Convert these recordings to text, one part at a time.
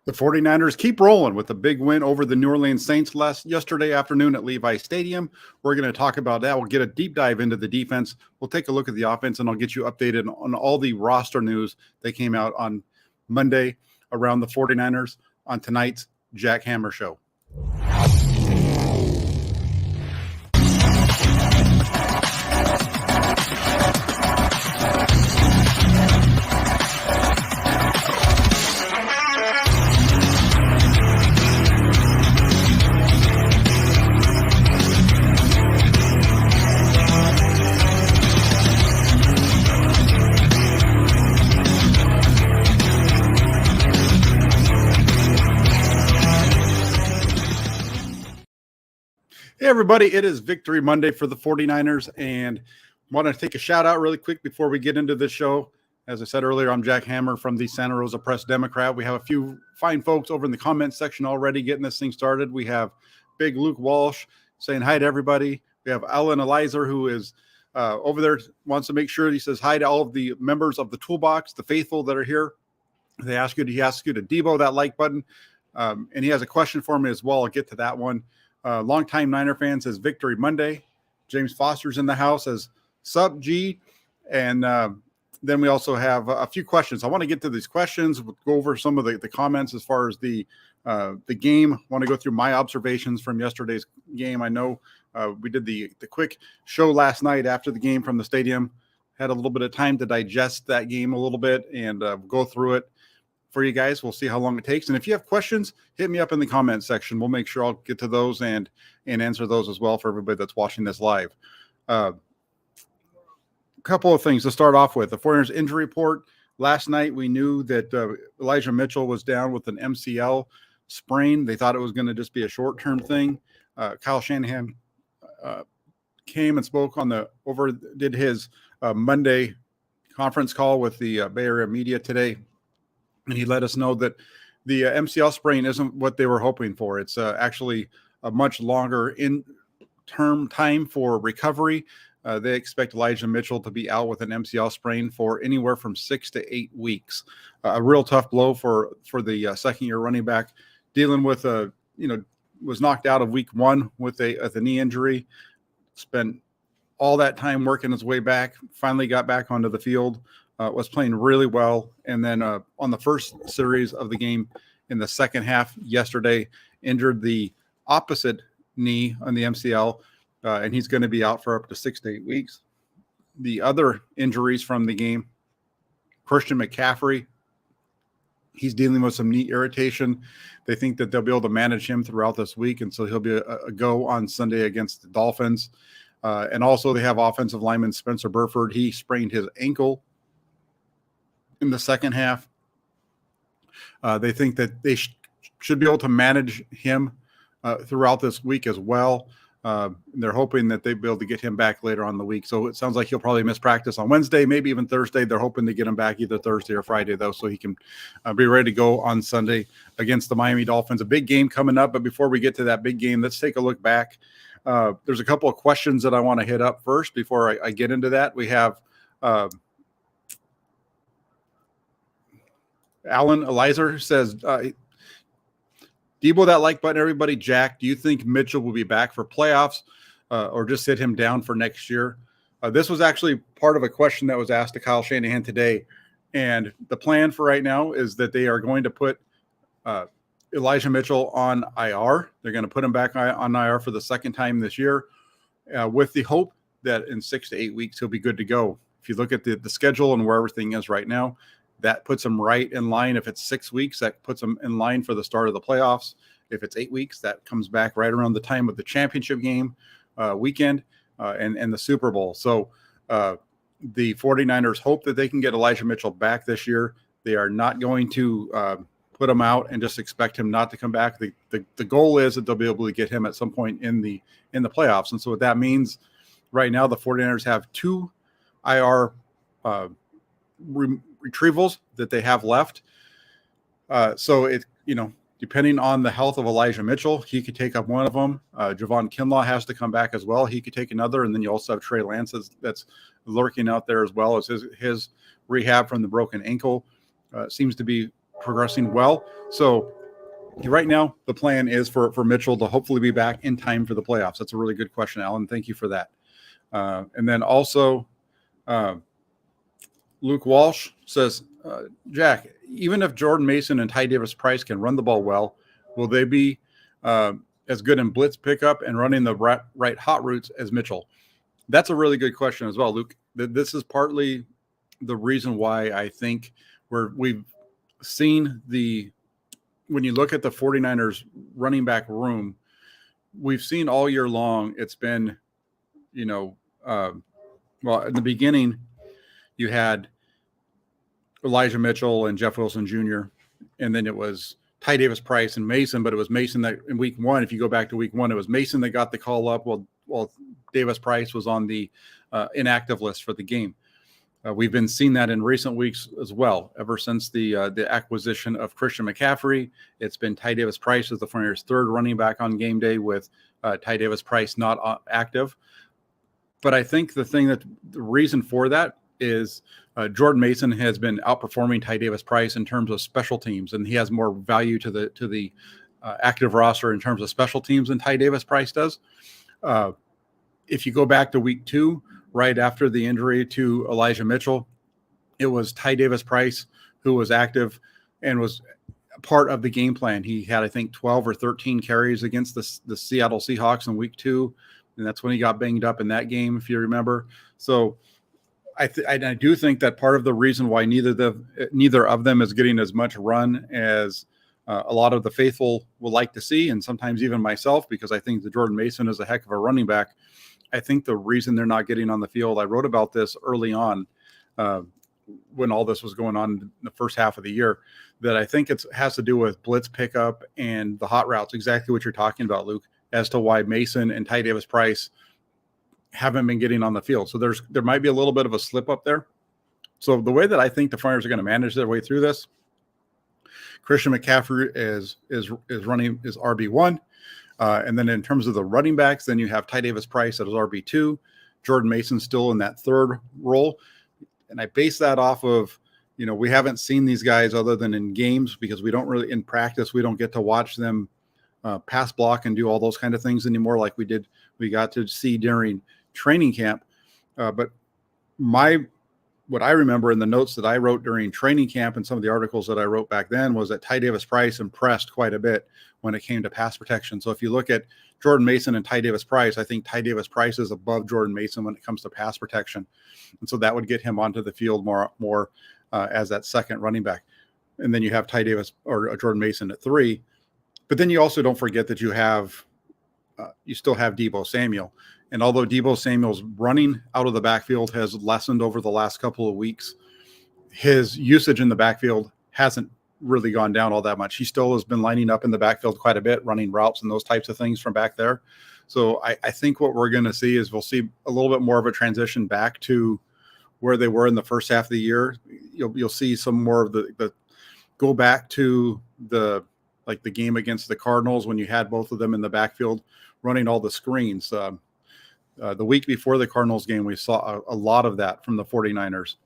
The 49ers keep rolling with a big win over the New Orleans Saints yesterday afternoon at Levi Stadium. We're going to talk about that. We'll get a deep dive into the defense. We'll take a look at the offense, and I'll get you updated on all the roster news that came out on Monday around the 49ers on tonight's Jack Hammer Show. Hey, everybody, it is Victory Monday for the 49ers, and I want to take a shout out really quick before we get into this show. As I said earlier, I'm Jack Hammer from the Santa Rosa Press Democrat. We have a few fine folks over in the comments section already getting this thing started. We have Big Luke Walsh saying hi to everybody. We have Alan Elizer, who is over there, wants to make sure he says hi to all of the members of the Toolbox, the faithful that are here. He asks you to Debo that like button, and he has a question for me as well. I'll get to that one. Longtime Niner fan says Victory Monday. James Foster's in the house as Sup G. And then we also have a few questions. I want to get to these questions. We'll go over some of the comments as far as the game. I want to go through my observations from yesterday's game. I know we did the quick show last night after the game from the stadium. Had a little bit of time to digest that game a little bit and go through it for you guys. We'll see how long it takes. And if you have questions, hit me up in the comment section. We'll make sure I'll get to those and answer those as well for everybody that's watching this live. A couple of things to start off with. The 49ers injury report. Last night, we knew that Elijah Mitchell was down with an MCL sprain. They thought it was going to just be a short-term thing. Kyle Shanahan came and spoke did his Monday conference call with the Bay Area media today. And he let us know that the MCL sprain isn't what they were hoping for. It's actually a much longer in-term time for recovery. They expect Elijah Mitchell to be out with an MCL sprain for anywhere from 6 to 8 weeks. A real tough blow for the second-year running back, dealing with was knocked out of week 1 with a knee injury. Spent all that time working his way back. Finally got back onto the field. Was playing really well. And then on the first series of the game in the second half yesterday, injured the opposite knee on the MCL, and he's going to be out for up to 6 to 8 weeks. The other injuries from the game, Christian McCaffrey, he's dealing with some knee irritation. They think that they'll be able to manage him throughout this week, and so he'll be a go on Sunday against the Dolphins. And also they have offensive lineman Spencer Burford. He sprained his ankle in the second half. They think that they should be able to manage him throughout this week as well. They're hoping that they'll be able to get him back later on in the week. So it sounds like he'll probably miss practice on Wednesday, maybe even Thursday. They're hoping to get him back either Thursday or Friday, though, so he can be ready to go on Sunday against the Miami Dolphins. A big game coming up, but before we get to that big game, let's take a look back. There's a couple of questions that I want to hit up first before I get into that. We have Alan Elizer says, Debo, that like button, everybody. Jack, do you think Mitchell will be back for playoffs or just sit him down for next year? This was actually part of a question that was asked to Kyle Shanahan today. And the plan for right now is that they are going to put Elijah Mitchell on IR. They're going to put him back on IR for the second time this year with the hope that in 6 to 8 weeks, he'll be good to go. If you look at the schedule and where everything is right now, that puts them right in line. If it's 6 weeks, that puts them in line for the start of the playoffs. If it's 8 weeks, that comes back right around the time of the championship game weekend and the Super Bowl. So the 49ers hope that they can get Elijah Mitchell back this year. They are not going to put him out and just expect him not to come back. The goal is that they'll be able to get him at some point in the playoffs. And so what that means right now, the 49ers have 2 IR retrievals that they have left. So it, depending on the health of Elijah Mitchell, he could take up one of them. Javon Kinlaw has to come back as well. He could take another. And then you also have Trey Lance that's lurking out there as well as his rehab from the broken ankle seems to be progressing well. So right now, the plan is for Mitchell to hopefully be back in time for the playoffs. That's a really good question, Alan. Thank you for that. And then also, Luke Walsh says, Jack, even if Jordan Mason and Ty Davis Price can run the ball well, will they be as good in blitz pickup and running the right hot routes as Mitchell? That's a really good question as well, Luke. This is partly the reason why I think we've seen when you look at the 49ers running back room, we've seen all year long, it's been, well, in the beginning, you had Elijah Mitchell and Jeff Wilson Jr., and then it was Ty Davis Price and Mason, but it was Mason that in week one, if you go back to week one, it was Mason that got the call up while Davis Price was on the inactive list for the game. We've been seeing that in recent weeks as well. Ever since the acquisition of Christian McCaffrey, it's been Ty Davis Price as the 49ers' third running back on game day with Ty Davis Price not active. But I think the reason for that is Jordan Mason has been outperforming Ty Davis Price in terms of special teams, and he has more value to the active roster in terms of special teams than Ty Davis Price does. If you go back to week 2, right after the injury to Elijah Mitchell, it was Ty Davis Price who was active and was part of the game plan. He had, I think, 12 or 13 carries against the Seattle Seahawks in week 2, and that's when he got banged up in that game, if you remember. So I do think that part of the reason why neither of them is getting as much run as a lot of the faithful would like to see, and sometimes even myself, because I think that Jordan Mason is a heck of a running back. I think the reason they're not getting on the field, I wrote about this early on when all this was going on in the first half of the year, that I think it has to do with blitz pickup and the hot routes, exactly what you're talking about, Luke, as to why Mason and Ty Davis Price haven't been getting on the field. So there might be a little bit of a slip up there. So the way that I think the 49ers are going to manage their way through this, Christian McCaffrey is running is RB1. And then in terms of the running backs, then you have Ty Davis Price as RB2, Jordan Mason still in that third role. And I base that off of, we haven't seen these guys other than in games, because we don't really, in practice, we don't get to watch them pass block and do all those kind of things anymore like we got to see during training camp. But what I remember in the notes that I wrote during training camp and some of the articles that I wrote back then was that Ty Davis Price impressed quite a bit when it came to pass protection. So if you look at Jordan Mason and Ty Davis Price, I think Ty Davis Price is above Jordan Mason when it comes to pass protection. And so that would get him onto the field more as that second running back. And then you have Ty Davis or Jordan Mason at 3. But then you also don't forget that you still have Deebo Samuel. And although Deebo Samuel's running out of the backfield has lessened over the last couple of weeks, his usage in the backfield hasn't really gone down all that much. He still has been lining up in the backfield quite a bit, running routes and those types of things from back there. So I think what we're going to see is we'll see a little bit more of a transition back to where they were in the first half of the year. You'll see some more of the go back to the game against the Cardinals when you had both of them in the backfield running all the screens. The week before the Cardinals game, we saw a lot of that from the 49ers.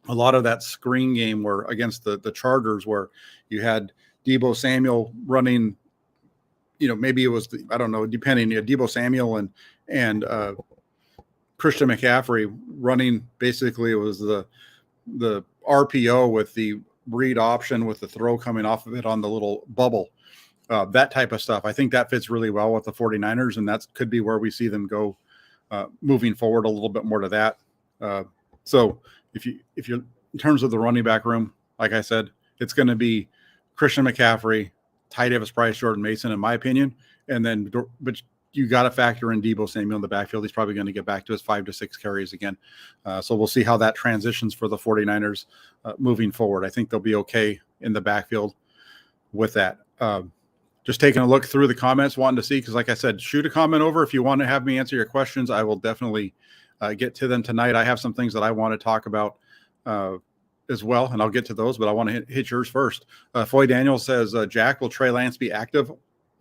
A lot of that screen game where against the Chargers, where you had Deebo Samuel running, maybe it was, depending, Deebo Samuel and Christian McCaffrey running, basically it was the RPO with the read option with the throw coming off of it on the little bubble. That type of stuff. I think that fits really well with the 49ers, and that could be where we see them go moving forward a little bit more to that. So if you're in terms of the running back room, like I said, it's going to be Christian McCaffrey, Ty Davis Price, Jordan Mason, in my opinion. And then, but you got to factor in Deebo Samuel in the backfield. He's probably going to get back to his 5 to 6 carries again. So we'll see how that transitions for the 49ers moving forward. I think they'll be okay in the backfield with that. Just taking a look through the comments, wanting to see, because like I said, shoot a comment over if you want to have me answer your questions. I will definitely get to them tonight. I have some things that I want to talk about as well, and I'll get to those, but I want to hit yours first. Foy Daniel says, Jack, will Trey Lance be active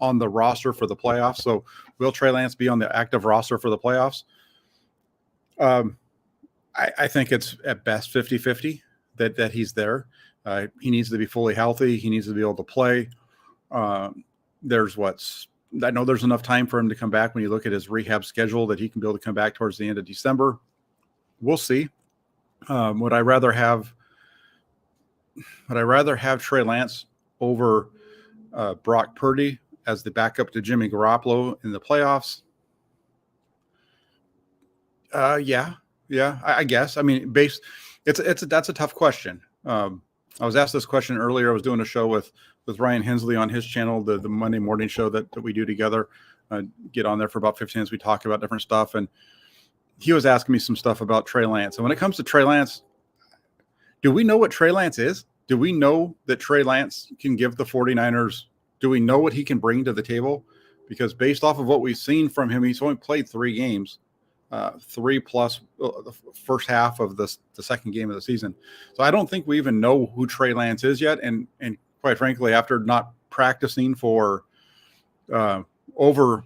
on the roster for the playoffs? So will Trey Lance be on the active roster for the playoffs? I think it's at best 50-50 that he's there. He needs to be fully healthy. He needs to be able to play. I know there's enough time for him to come back when you look at his rehab schedule that he can be able to come back towards the end of December. We'll see. Would I rather have Trey Lance over Brock Purdy as the backup to Jimmy Garoppolo in the playoffs? Yeah, I guess. I mean, that's a tough question. I was asked this question earlier. I was doing a show with Ryan Hensley on his channel, the Monday morning show that we do together. Get on there for about 15 minutes. We talk about different stuff, and he was asking me some stuff about Trey Lance. And when it comes to Trey Lance, do we know what Trey Lance is? Do we know that Trey Lance can give the 49ers? Do we know what he can bring to the table? Because based off of what we've seen from him, he's only played 3 games, 3 plus the first half of the second game of the season. So I don't think we even know who Trey Lance is yet. And quite frankly, after not practicing for over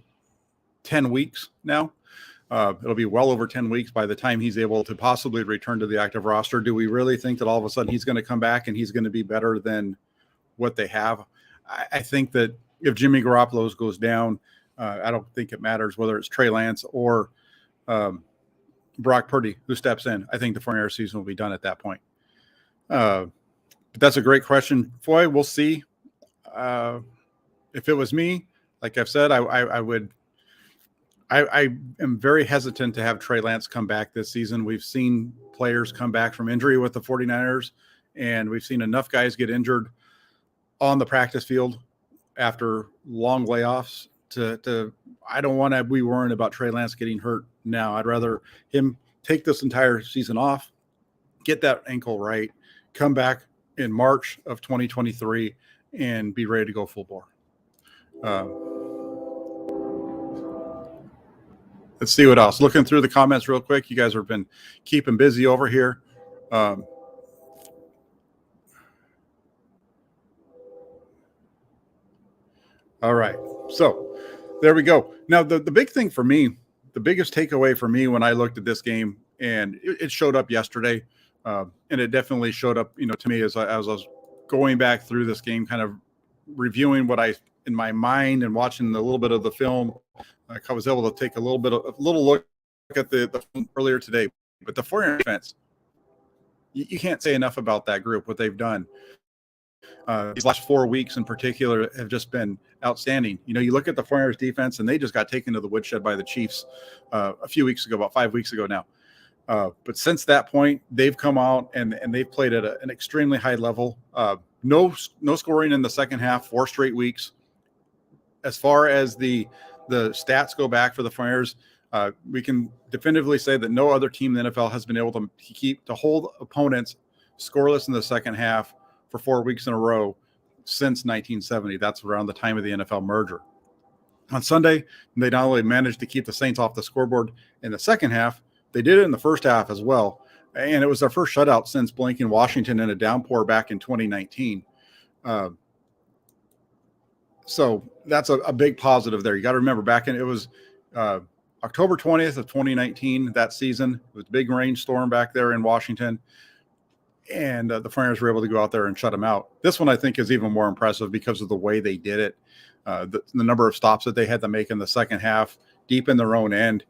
10 weeks now, it'll be well over 10 weeks by the time he's able to possibly return to the active roster. Do we really think that all of a sudden he's going to come back and he's going to be better than what they have? I think that if Jimmy Garoppolo goes down, I don't think it matters whether it's Trey Lance or Brock Purdy who steps in. I think the 49ers season will be done at that point. But that's a great question, Foy. We'll see. If it was me, like I've said, I am very hesitant to have Trey Lance come back this season. We've seen players come back from injury with the 49ers, and we've seen enough guys get injured on the practice field after long layoffs I don't want to be worrying about Trey Lance getting hurt now. I'd rather him take this entire season off, get that ankle right, come back in March of 2023 and be ready to go full bore. Let's see what else. Looking through the comments real quick. You guys have been keeping busy over here. All right. So there we go. Now, the big thing for me, the biggest takeaway for me when I looked at this game, and it showed up yesterday, and it definitely showed up, to me as I was going back through this game, kind of reviewing what I in my mind and watching a little bit of the film. I was able to take a little look at the film earlier today. But the 49ers defense, you can't say enough about that group, what they've done. These last 4 weeks in particular have just been outstanding. You look at the 49ers defense, and they just got taken to the woodshed by the Chiefs a few weeks ago, about 5 weeks ago now. But since that point, they've come out and they've played at an extremely high level. No scoring in the second half, 4 straight weeks. As far as the stats go back for the 49ers, we can definitively say that no other team in the NFL has been able to hold opponents scoreless in the second half for 4 weeks in a row since 1970. That's around the time of the NFL merger. On Sunday, they not only managed to keep the Saints off the scoreboard in the second half, they did it in the first half as well. And it was their first shutout since blanking Washington in a downpour back in 2019. So that's a big positive there. You got to remember it was October 20th of 2019, that season. It was a big rainstorm back there in Washington. And the 49ers were able to go out there and shut them out. This one, I think, is even more impressive because of the way they did it. The number of stops that they had to make in the second half, deep in their own end.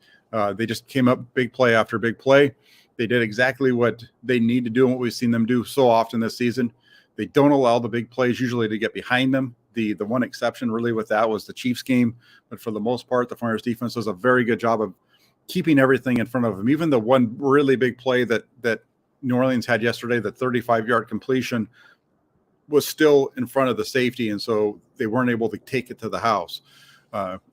They just came up big play after big play. They did exactly what they need to do and what we've seen them do so often this season. They don't allow the big plays usually to get behind them. The one exception really with that was the Chiefs game. But for the most part, the 49ers defense does a very good job of keeping everything in front of them. Even the one really big play that New Orleans had yesterday, the 35-yard completion, was still in front of the safety, and so they weren't able to take it to the house.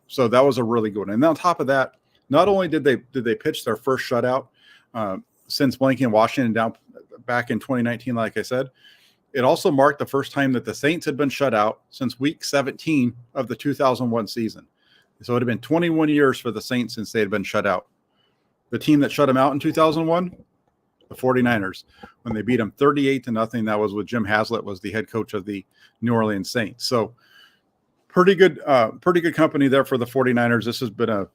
So that was a really good one. And on top of that, not only did they pitch their first shutout since blanking Washington down back in 2019, like I said, it also marked the first time that the Saints had been shut out since week 17 of the 2001 season. So it had been 21 years for the Saints since they had been shut out. The team that shut them out in 2001, the 49ers, when they beat them 38-0. That was with Jim Haslett was the head coach of the New Orleans Saints. So pretty good company there for the 49ers. This has been a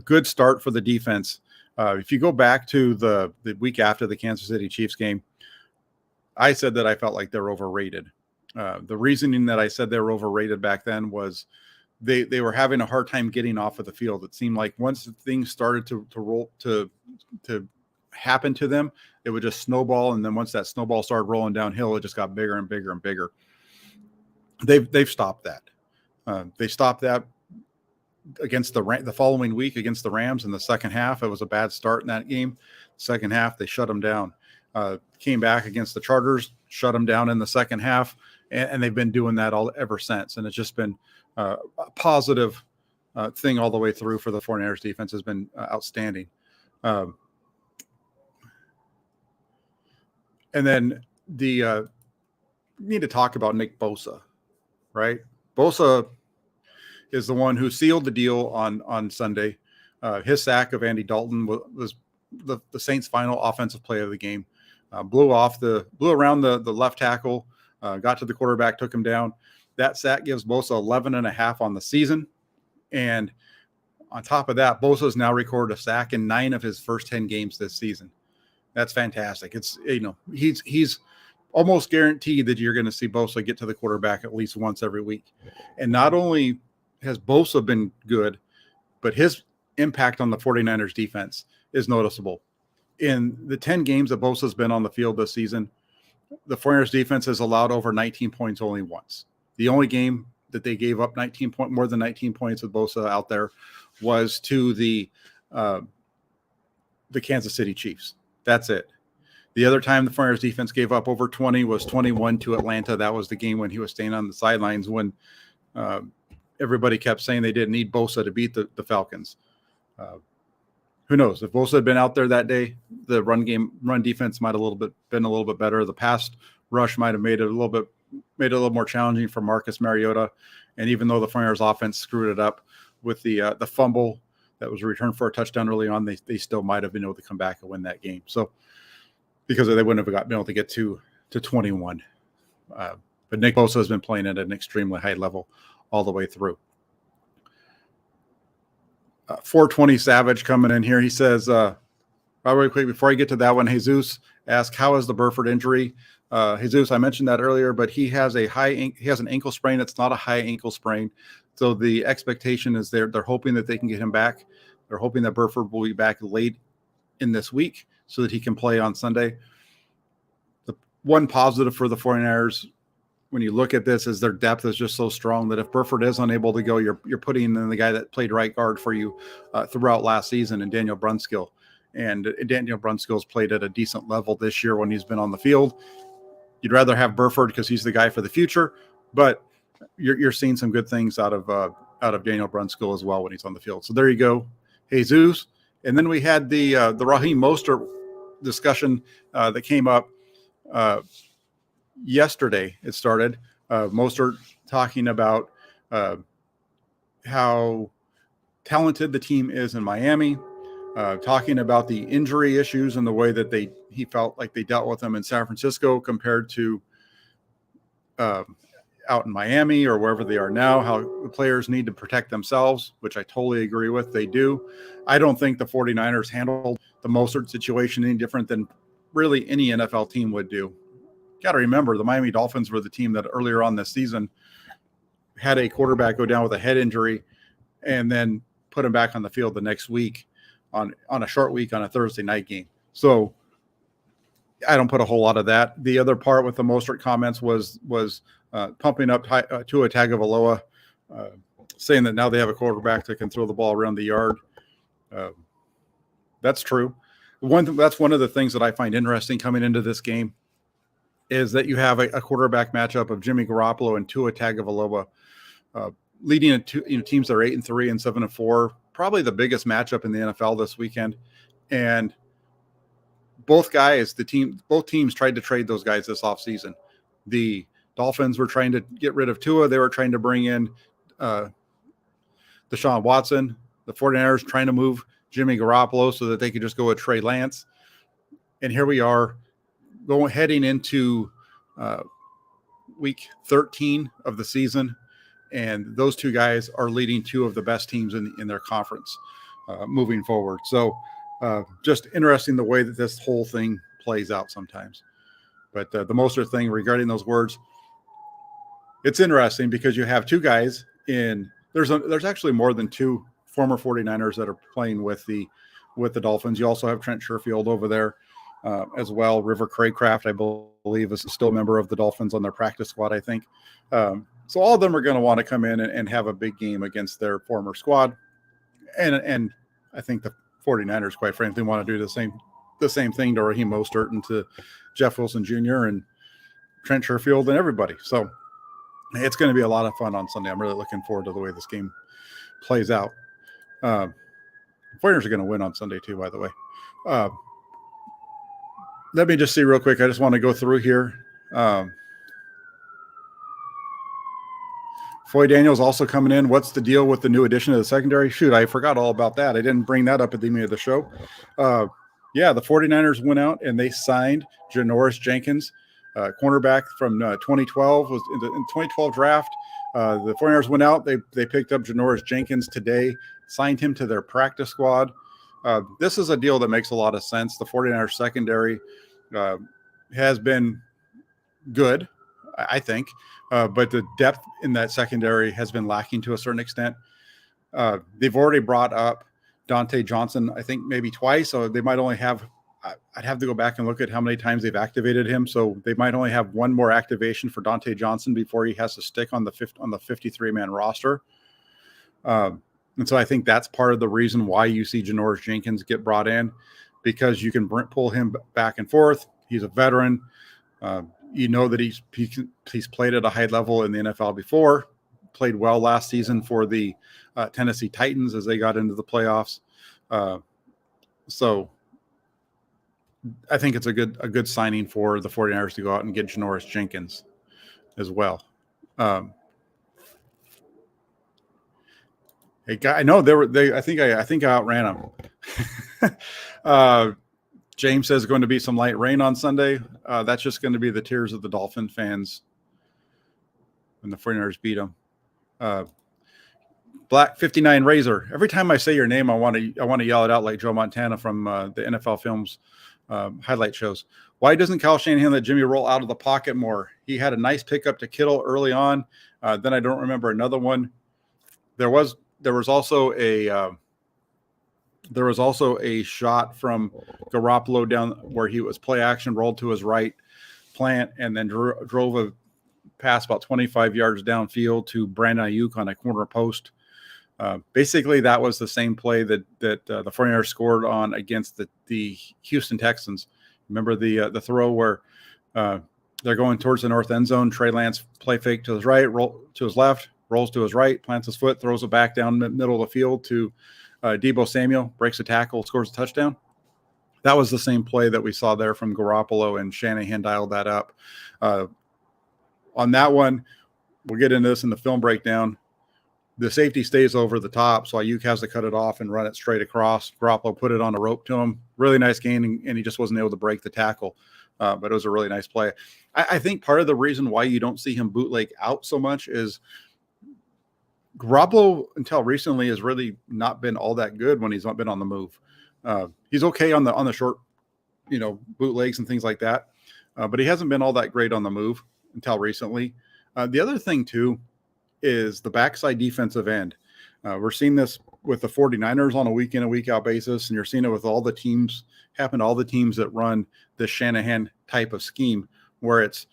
good start for the defense. If you go back to the week after the Kansas City Chiefs game, I said that I felt like they're overrated. The reasoning that I said they were overrated back then was they were having a hard time getting off of the field. It seemed like once things started to roll to happen to them, it would just snowball, and then once that snowball started rolling downhill, it just got bigger and bigger and bigger. They've stopped that. They stopped that against the following week against the Rams in the second half. It was a bad start in that game. Second half, they shut them down. Came back against the Chargers, shut them down in the second half, and they've been doing that all ever since. And it's just been a positive thing all the way through for the 49ers defense. Has been outstanding. And then the need to talk about Nick Bosa, right? Bosa is the one who sealed the deal on Sunday. His sack of Andy Dalton was the Saints' final offensive play of the game. Blew around the left tackle, got to the quarterback, took him down. That sack gives Bosa 11.5 on the season. And on top of that, Bosa has now recorded a sack in 9 of his first 10 games this season. That's fantastic. It's, he's almost guaranteed that you're going to see Bosa get to the quarterback at least once every week. And not only has Bosa been good, but his impact on the 49ers defense is noticeable. In the 10 games that Bosa's been on the field this season, the 49ers defense has allowed over 19 points only once. The only game that they gave up more than 19 points with Bosa out there was to the Kansas City Chiefs. That's it. The other time the 49ers defense gave up over 20 was 21 to Atlanta. That was the game when he was staying on the sidelines when everybody kept saying they didn't need Bosa to beat the Falcons. Who knows? If Bosa had been out there that day, the run defense might have been a little bit better. The pass rush might have made it a little more challenging for Marcus Mariota. And even though the 49ers offense screwed it up with the fumble that was returned for a touchdown early on, they still might have been able to come back and win that game. So because they wouldn't have been able to get to 21. But Nick Bosa has been playing at an extremely high level all the way through. 420 Savage coming in here. He says, really quick, before I get to that one, Jesus asked, how is the Burford injury? Jesus, I mentioned that earlier, but he has an ankle sprain. It's not a high ankle sprain. So the expectation is they're hoping that they can get him back. They're hoping that Burford will be back late in this week so that he can play on Sunday. The one positive for the 49ers, when you look at this, is their depth is just so strong that if Burford is unable to go, you're putting in the guy that played right guard for you throughout last season, and Daniel Brunskill. And Daniel Brunskill's played at a decent level this year when he's been on the field. You'd rather have Burford because he's the guy for the future, but you're seeing some good things out of Daniel Brunskill as well when he's on the field. So there you go, Jesus. And then we had the Raheem Mostert discussion that came up yesterday. It started Mostert talking about how talented the team is in Miami, talking about the injury issues and the way that he felt like they dealt with them in San Francisco compared to out in Miami or wherever they are now, how the players need to protect themselves, which I totally agree with. They do. I don't think the 49ers handled the Mostert situation any different than really any NFL team would do. Got to remember, the Miami Dolphins were the team that earlier on this season had a quarterback go down with a head injury and then put him back on the field the next week on a short week on a Thursday night game. So I don't put a whole lot of that. The other part with the Mostert comments was pumping up Tua Tagovailoa, saying that now they have a quarterback that can throw the ball around the yard. That's true. That's one of the things that I find interesting coming into this game is that you have a quarterback matchup of Jimmy Garoppolo and Tua Tagovailoa, leading into teams that are 8-3 and 7-4, probably the biggest matchup in the NFL this weekend. And both teams tried to trade those guys this offseason. The Dolphins were trying to get rid of Tua. They were trying to bring in Deshaun Watson. The 49ers trying to move Jimmy Garoppolo so that they could just go with Trey Lance. And here we are heading into week 13 of the season. And those two guys are leading two of the best teams in their conference moving forward. So just interesting the way that this whole thing plays out sometimes. But the Mostert thing regarding those words, it's interesting because you have two guys in there's actually more than two former 49ers that are playing with the Dolphins. You also have Trent Sherfield over there as well. River Craycraft, I believe, is still a member of the Dolphins on their practice squad, I think. So all of them are going to want to come in and have a big game against their former squad. And I think the 49ers, quite frankly, want to do the same thing to Raheem Mostert and to Jeff Wilson Jr. and Trent Sherfield and everybody. So it's going to be a lot of fun on Sunday. I'm really looking forward to the way this game plays out. 49ers are going to win on Sunday too, by the way. Let me just see real quick. I just want to go through here. Foy Daniels also coming in. What's the deal with the new addition to the secondary? Shoot, I forgot all about that. I didn't bring that up at the beginning of the show. Yeah, the 49ers went out and they signed Janoris Jenkins, cornerback from 2012, was in the 2012 draft. The 49ers went out. They picked up Janoris Jenkins today, signed him to their practice squad. This is a deal that makes a lot of sense. The 49ers secondary has been good, I think, but the depth in that secondary has been lacking to a certain extent. They've already brought up Dante Johnson, I think maybe twice, so they might only have I'd have to go back and look at how many times they've activated him. So they might only have one more activation for Dante Johnson before he has to stick on the 53-man roster. And so I think that's part of the reason why you see Janoris Jenkins get brought in, because you can pull him back and forth. He's a veteran. You know that he's played at a high level in the NFL before, played well last season for the Tennessee Titans as they got into the playoffs. So I think it's a good signing for the 49ers to go out and get Janoris Jenkins as well. I know I think I outran them. James says going to be some light rain on Sunday. That's just going to be the tears of the Dolphin fans when the 49ers beat them. Black 59 Razor. Every time I say your name, I want to yell it out like Joe Montana from the NFL Films highlight shows. Why doesn't Kyle Shanahan let Jimmy roll out of the pocket more? He had a nice pickup to Kittle early on. Then I don't remember another one. There was also a shot from Garoppolo down where he was play action, rolled to his right, plant, and then drove a pass about 25 yards downfield to Brandon Ayuk on a corner post. Basically, that was the same play that the 49ers scored on against the Houston Texans. Remember the throw where they're going towards the north end zone. Trey Lance play fake to his right, roll to his left, rolls to his right, plants his foot, throws it back down the middle of the field to Deebo Samuel, breaks a tackle, scores a touchdown. That was the same play that we saw there from Garoppolo, and Shanahan dialed that up. On that one, we'll get into this in the film breakdown. The safety stays over the top, so Ayuk has to cut it off and run it straight across. Garoppolo put it on a rope to him. Really nice gain, and he just wasn't able to break the tackle. But it was a really nice play. I think part of the reason why you don't see him bootleg out so much is Garoppolo, until recently, has really not been all that good when he's not been on the move. He's okay on the short, bootlegs and things like that, but he hasn't been all that great on the move until recently. The other thing, too, is the backside defensive end. We're seeing this with the 49ers on a week in and week out basis, and you're seeing it with all the teams, happen to all the teams that run the Shanahan type of scheme, where it's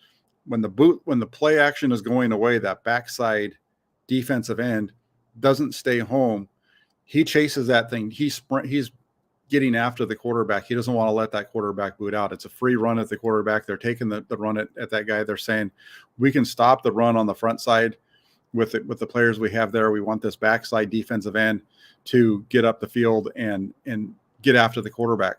when the play action is going away, that backside defensive end doesn't stay home. He chases that thing. He's getting after the quarterback. He doesn't want to let that quarterback boot out. It's a free run at the quarterback. They're taking the run at that guy. They're saying, we can stop the run on the front side with the players we have there. We want this backside defensive end to get up the field and get after the quarterback.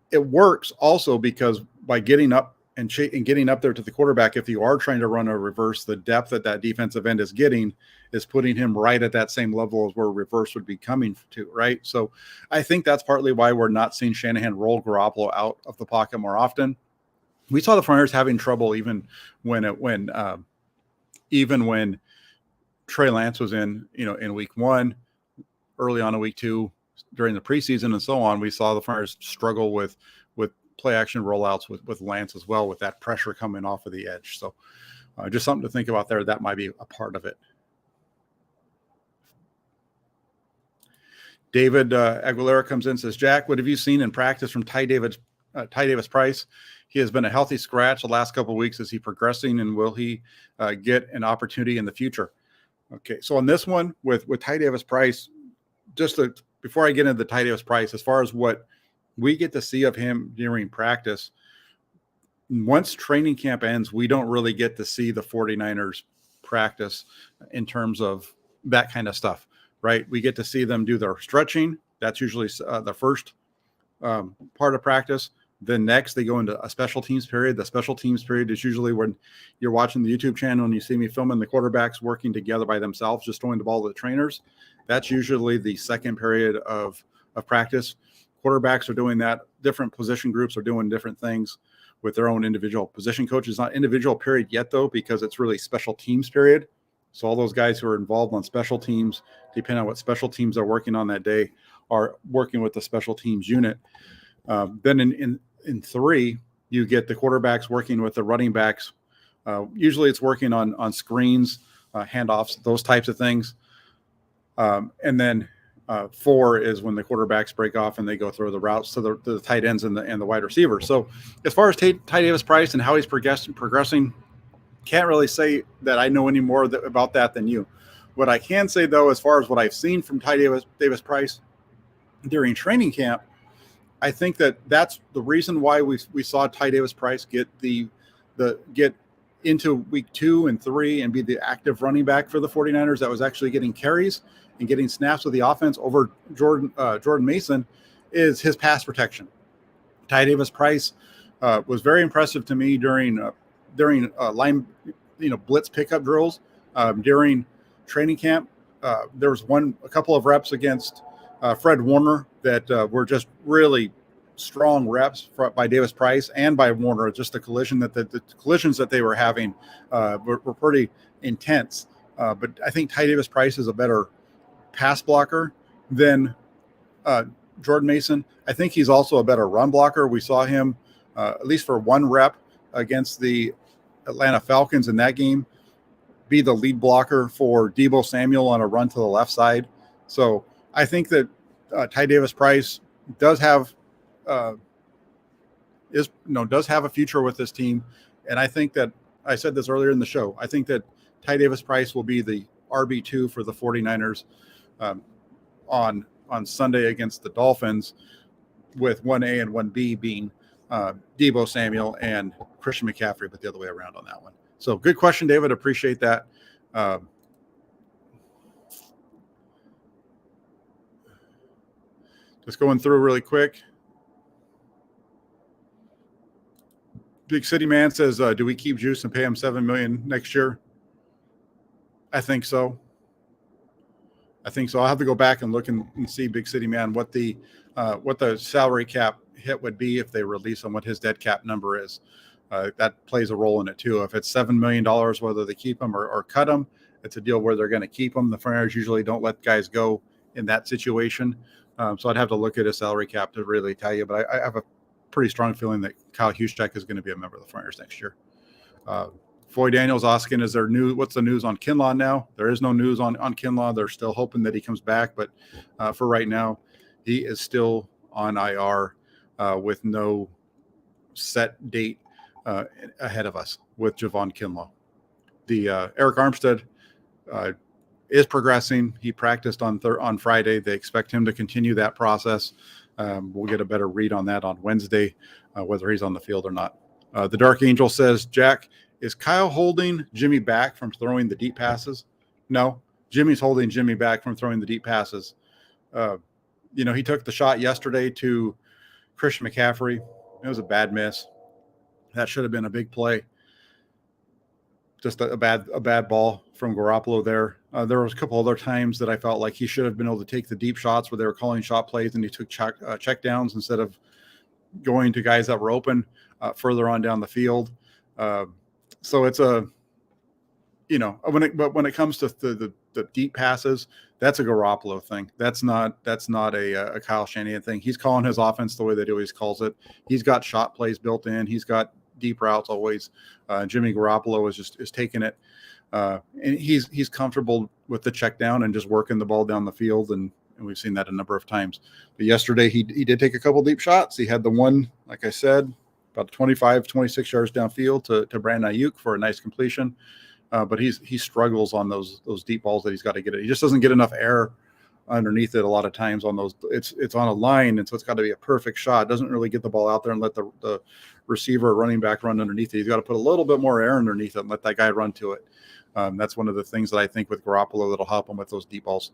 It works also because by getting up and getting up there to the quarterback, if you are trying to run a reverse, the depth that defensive end is getting is putting him right at that same level as where reverse would be coming to, right? So I think that's partly why we're not seeing Shanahan roll Garoppolo out of the pocket more often. We saw the 49ers having trouble even when Trey Lance was in week one, early on in week two, during the preseason and so on. We saw the 49ers struggle with play action rollouts with Lance as well, with that pressure coming off of the edge. So just something to think about there. That might be a part of it. David Aguilera comes in and says, Jack, what have you seen in practice from Ty Davis Price? He has been a healthy scratch the last couple of weeks. Is he progressing, and will he get an opportunity in the future? Okay, so on this one with Ty Davis Price, before I get into the Ty Davis Price, as far as what we get to see of him during practice, once training camp ends, we don't really get to see the 49ers practice in terms of that kind of stuff, right? We get to see them do their stretching. That's usually the first part of practice. Then next, they go into a special teams period. The special teams period is usually when you're watching the YouTube channel and you see me filming the quarterbacks working together by themselves, just throwing the ball to the trainers. That's usually the second period of practice. Quarterbacks are doing that. Different position groups are doing different things with their own individual position coaches. Not individual period yet, though, because it's really special teams period. So all those guys who are involved on special teams, depending on what special teams are working on that day, are working with the special teams unit. Then in 3, you get the quarterbacks working with the running backs. Usually it's working on screens, handoffs, those types of things. And then 4 is when the quarterbacks break off and they go through the routes to the tight ends and the wide receivers. So as far as Ty Davis Price and how he's progressing, can't really say that I know any more about that than you. What I can say, though, as far as what I've seen from Ty Davis Price during training camp, I think that's the reason why we saw Ty Davis Price get get into week 2 and 3 and be the active running back for the 49ers that was actually getting carries and getting snaps with the offense over Jordan Mason, is his pass protection. Ty Davis Price was very impressive to me during line, blitz pickup drills during training camp. There was a couple of reps against Fred Warner that were just really strong reps by Davis Price and by Warner. Just the collisions that they were having were pretty intense. But I think Ty Davis Price is a better pass blocker than Jordan Mason. I think he's also a better run blocker. We saw him at least for one rep against the Atlanta Falcons in that game be the lead blocker for Deebo Samuel on a run to the left side. So I think that Ty Davis Price does have a future with this team, and I think that I said this earlier in the show. I think that Ty Davis Price will be the RB2 for the 49ers on Sunday against the Dolphins, with 1A and 1B being Deebo Samuel and Christian McCaffrey, but the other way around on that one. So good question, David. Appreciate that. Just going through really quick. Big City Man says, do we keep Juice and pay him $7 million next year? I think so. I'll have to go back and look and see, Big City Man, what the salary cap hit would be if they release on what his dead cap number is. That plays a role in it too. If it's $7 million, whether they keep him or cut him, it's a deal where they're going to keep him. The Flyers usually don't let guys go in that situation. So I'd have to look at his salary cap to really tell you. But I have a pretty strong feeling that Kyle Juszczyk is going to be a member of the Flyers next year. Foy Daniels asking, what's the news on Kinlaw now? There is no news on Kinlaw. They're still hoping that he comes back. But for right now, he is still on IR with no set date ahead of us with Javon Kinlaw. The Eric Armstead is progressing. He practiced on Friday. They expect him to continue that process. We'll get a better read on that on Wednesday, whether he's on the field or not. The Dark Angel says, Jack, is Kyle holding Jimmy back from throwing the deep passes? No, Jimmy's holding Jimmy back from throwing the deep passes. He took the shot yesterday to Christian McCaffrey. It was a bad miss. That should have been a big play. Just a bad ball from Garoppolo there. There was a couple other times that I felt like he should have been able to take the deep shots where they were calling shot plays, and he took check downs instead of going to guys that were open further on down the field. So it's when it comes to the the deep passes, that's a Garoppolo thing. That's not a Kyle Shanahan thing. He's calling his offense the way that he always calls it. He's got shot plays built in. He's got deep routes always. Jimmy Garoppolo is taking it, and he's comfortable with the check down and just working the ball down the field, and we've seen that a number of times. But yesterday he did take a couple deep shots. He had the one, like I said, about 25, 26 yards downfield to Brandon Ayuk for a nice completion. But he struggles on those deep balls that he's got to get it. He just doesn't get enough air underneath it a lot of times on those. It's on a line, and so it's got to be a perfect shot. It doesn't really get the ball out there and let the receiver or running back run underneath it. He's got to put a little bit more air underneath it and let that guy run to it. That's one of the things that I think with Garoppolo that'll help him with those deep balls.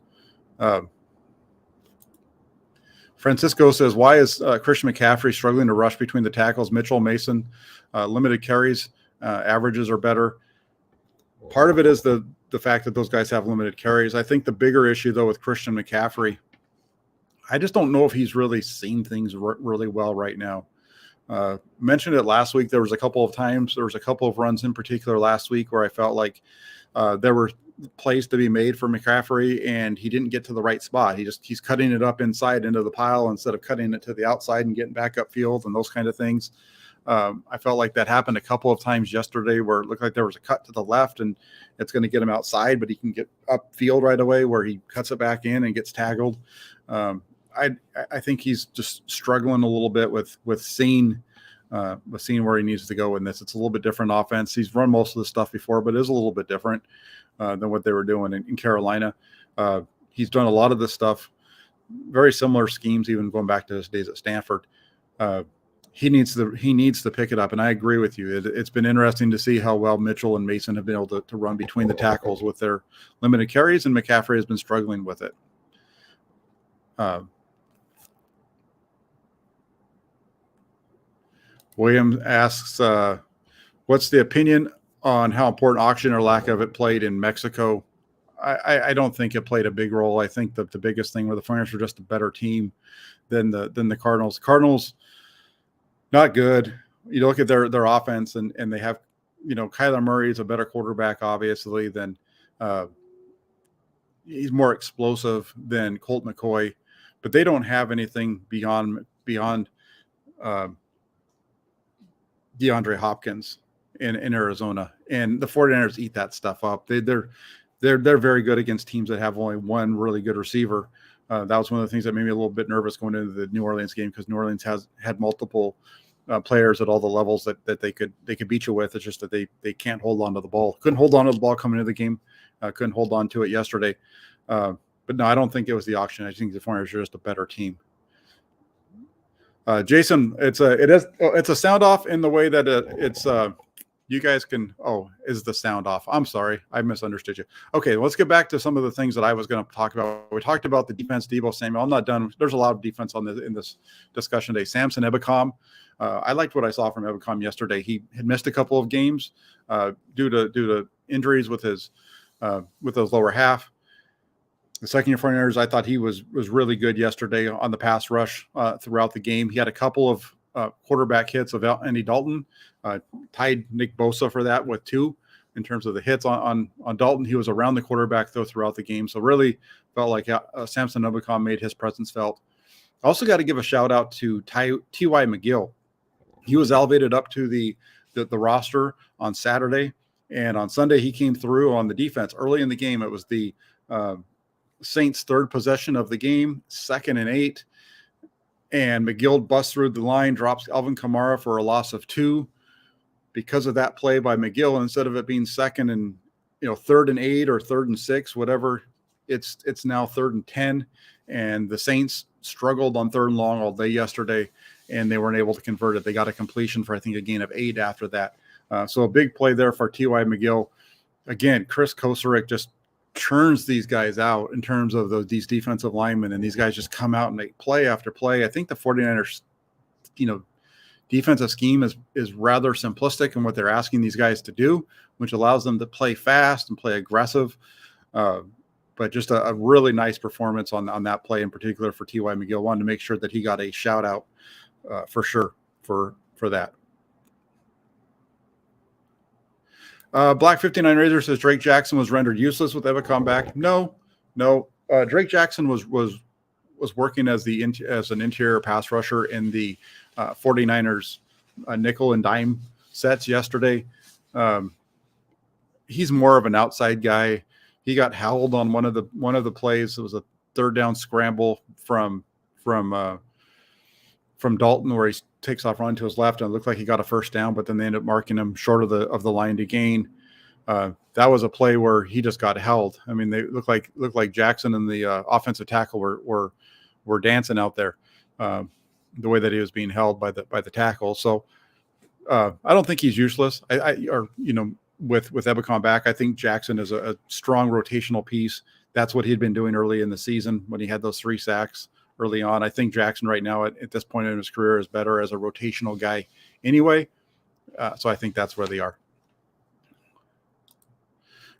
Francisco says, why is Christian McCaffrey struggling to rush between the tackles? Mitchell, Mason, limited carries, averages are better. Part of it is the fact that those guys have limited carries. I think the bigger issue, though, with Christian McCaffrey, I just don't know if he's really seen things really well right now. Mentioned it last week. There was a couple of times, there was a couple of runs in particular last week where I felt like there were plays to be made for McCaffrey, and he didn't get to the right spot. He's cutting it up inside into the pile instead of cutting it to the outside and getting back up field and those kind of things. I felt like that happened a couple of times yesterday where it looked like there was a cut to the left and it's going to get him outside, but he can get up field right away where he cuts it back in and gets tackled. I think he's just struggling a little bit with seeing where he needs to go in this. It's a little bit different offense. He's run most of the stuff before, but it is a little bit different than what they were doing in Carolina. He's done a lot of this stuff, very similar schemes, even going back to his days at Stanford. He needs to pick it up, and I agree with you. It's been interesting to see how well Mitchell and Mason have been able to run between the tackles with their limited carries, and McCaffrey has been struggling with it. William asks, what's the opinion on how important auction or lack of it played in Mexico? I don't think it played a big role. I think that the biggest thing were the 49ers were just a better team than the Cardinals. Cardinals, not good. You look at their offense, and they have, Kyler Murray is a better quarterback, obviously, than he's more explosive than Colt McCoy, but they don't have anything beyond DeAndre Hopkins in Arizona, and the 49ers eat that stuff up. They're very good against teams that have only one really good receiver. That was one of the things that made me a little bit nervous going into the New Orleans game, because New Orleans had multiple players at all the levels that they could beat you with. It's just that they can't hold on to the ball. Couldn't hold on to the ball coming into the game. Couldn't hold on to it yesterday. But no, I don't think it was the auction. I think the 49ers are just a better team. Jason, it's a sound off in the way that it's you guys can. Oh, is the sound off? I'm sorry, I misunderstood you. Okay, let's get back to some of the things that I was going to talk about. We talked about the defense, Deebo Samuel. I'm not done. There's a lot of defense in this discussion today. Samson Ebukam. I liked what I saw from Ebukam yesterday. He had missed a couple of games due to injuries with his lower half. The second-year 49ers, I thought he was really good yesterday on the pass rush throughout the game. He had a couple of quarterback hits of Andy Dalton, tied Nick Bosa for that with 2 in terms of the hits on Dalton. He was around the quarterback, though, throughout the game. So really felt like Samson Ebukam made his presence felt. Also got to give a shout-out to T.Y. McGill. He was elevated up to the roster on Saturday, and on Sunday he came through on the defense. Early in the game, it was the Saints' third possession of the game, 2nd and 8, and McGill busts through the line, drops Alvin Kamara for a loss of 2. Because of that play by McGill, instead of it being 2nd and 3rd and 8 or 3rd and 6, whatever, it's now 3rd and 10, and the Saints struggled on 3rd and long all day yesterday, and they weren't able to convert it. They got a completion for, I think, a gain of 8 after that. So a big play there for T.Y. McGill. Again, Chris Kosarek just churns these guys out in terms of these defensive linemen, and these guys just come out and make play after play. I think the 49ers, defensive scheme is rather simplistic in what they're asking these guys to do, which allows them to play fast and play aggressive. But just a really nice performance on that play in particular for T.Y. McGill. Wanted to make sure that he got a shout out for sure for that. Black 59 Razor says Drake Jackson was rendered useless with Ebicom back. No. Drake Jackson was working as an interior pass rusher in the 49ers nickel and dime sets yesterday. He's more of an outside guy. He got howled on one of the plays. It was a third down scramble from Dalton where he takes off running to his left, and it looked like he got a first down, but then they ended up marking him short of the line to gain. That was a play where he just got held. I mean, they looked like Jackson and the offensive tackle were dancing out there, the way that he was being held by the tackle. So I don't think he's useless. With Ebicom back, I think Jackson is a strong rotational piece. That's what he'd been doing early in the season when he had those 3 sacks early on. I think Jackson right now at this point in his career is better as a rotational guy anyway. So I think that's where they are.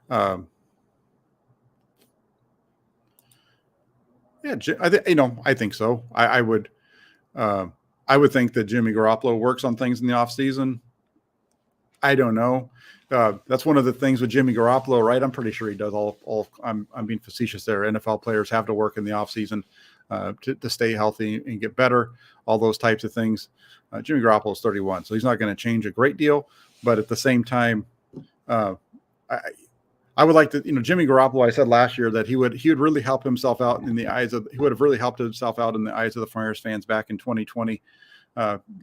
I think so. I would think that Jimmy Garoppolo works on things in the offseason. I don't know. That's one of the things with Jimmy Garoppolo, right? I'm pretty sure he does all. I'm being facetious there. NFL players have to work in the offseason to stay healthy and get better, all those types of things. Jimmy Garoppolo is 31, so he's not going to change a great deal. But at the same time, I would like to, Jimmy Garoppolo, I said last year that he would really help himself out in the eyes of, he would have really helped himself out in the eyes of the Flyers fans back in 2020.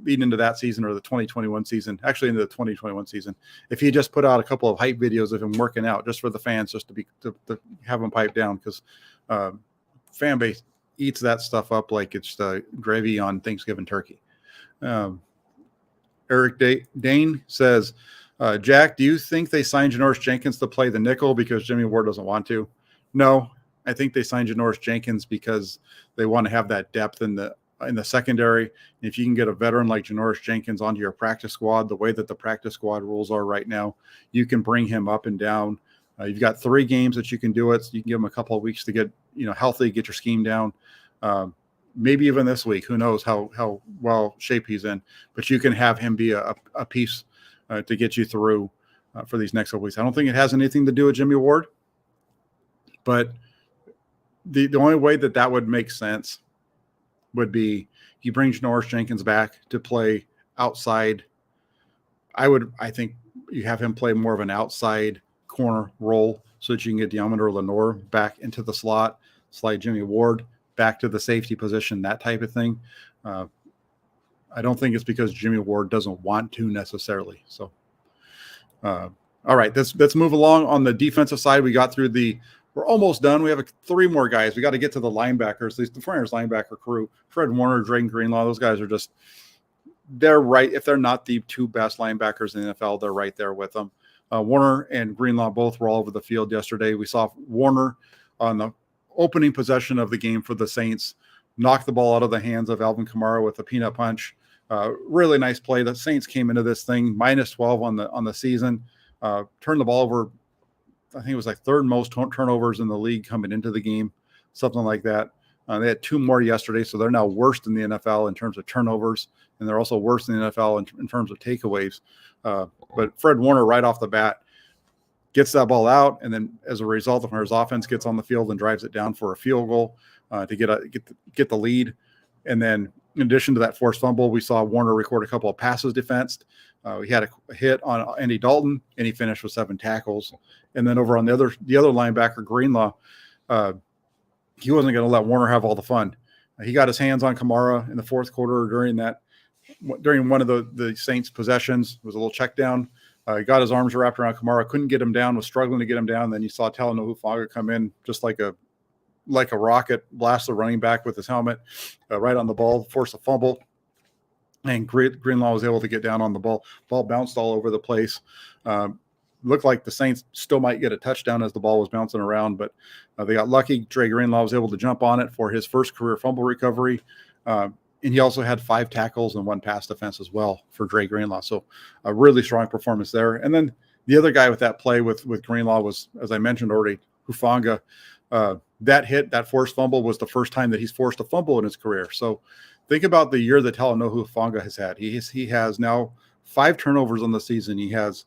Leading into that season or the 2021 season, actually into the 2021 season, if he just put out a couple of hype videos of him working out just for the fans, just to have them pipe down, because fan base eats that stuff up like it's the gravy on Thanksgiving turkey. Eric Dane says, Jack, do you think they signed Janoris Jenkins to play the nickel because Jimmy Ward doesn't want to? No, I think they signed Janoris Jenkins because they want to have that depth in the secondary. If you can get a veteran like Janoris Jenkins onto your practice squad, the way that the practice squad rules are right now, you can bring him up and down. You've got 3 games that you can do it. So you can give him a couple of weeks to get healthy, get your scheme down. Maybe even this week. Who knows how well shape he's in. But you can have him be a piece to get you through for these next couple weeks. I don't think it has anything to do with Jimmy Ward. But the only way that would make sense would be you bring Janoris Jenkins back to play outside. I think you have him play more of an outside corner role so that you can get Deommodore Lenoir back into the slot, slide Jimmy Ward back to the safety position, that type of thing. I don't think it's because Jimmy Ward doesn't want to necessarily. So, all right, let's move along on the defensive side. We got through we're almost done. We have 3 more guys. We got to get to the linebackers, the Flyers linebacker crew. Fred Warner, Drayton Greenlaw, those guys are they're right. If they're not the 2 best linebackers in the NFL, they're right there with them. Warner and Greenlaw both were all over the field yesterday. We saw Warner on the opening possession of the game for the Saints knock the ball out of the hands of Alvin Kamara with a peanut punch. Really nice play. The Saints came into this thing minus 12 on the season, turned the ball over. I think it was like 3rd most turnovers in the league coming into the game, something like that. They had 2 more yesterday, so they're now worst in the NFL in terms of turnovers, and they're also worse in the NFL in terms of takeaways. But Fred Warner, right off the bat, gets that ball out, and then as a result of his offense, gets on the field and drives it down for a field goal to get the lead. And then in addition to that forced fumble, we saw Warner record a couple of passes defensed. He had a hit on Andy Dalton, and he finished with 7 tackles. And then over on the other linebacker, Greenlaw, he wasn't going to let Warner have all the fun. He got his hands on Kamara in the 4th quarter during one of the Saints' possessions. It was a little check down. He got his arms wrapped around Kamara, couldn't get him down, was struggling to get him down. Then you saw Talanoa Hufanga come in just like a rocket, blast the running back with his helmet right on the ball, force a fumble. And Greenlaw was able to get down on the ball. Ball bounced all over the place. Looked like the Saints still might get a touchdown as the ball was bouncing around, but they got lucky. Trey Greenlaw was able to jump on it for his first career fumble recovery. And he also had 5 tackles and 1 pass defense as well for Trey Greenlaw. So a really strong performance there. And then the other guy with that play with Greenlaw was, as I mentioned already, Hufanga. That forced fumble was the first time that he's forced a fumble in his career. So think about the year that Talanoa Hufanga has had. He has now 5 turnovers on the season. He has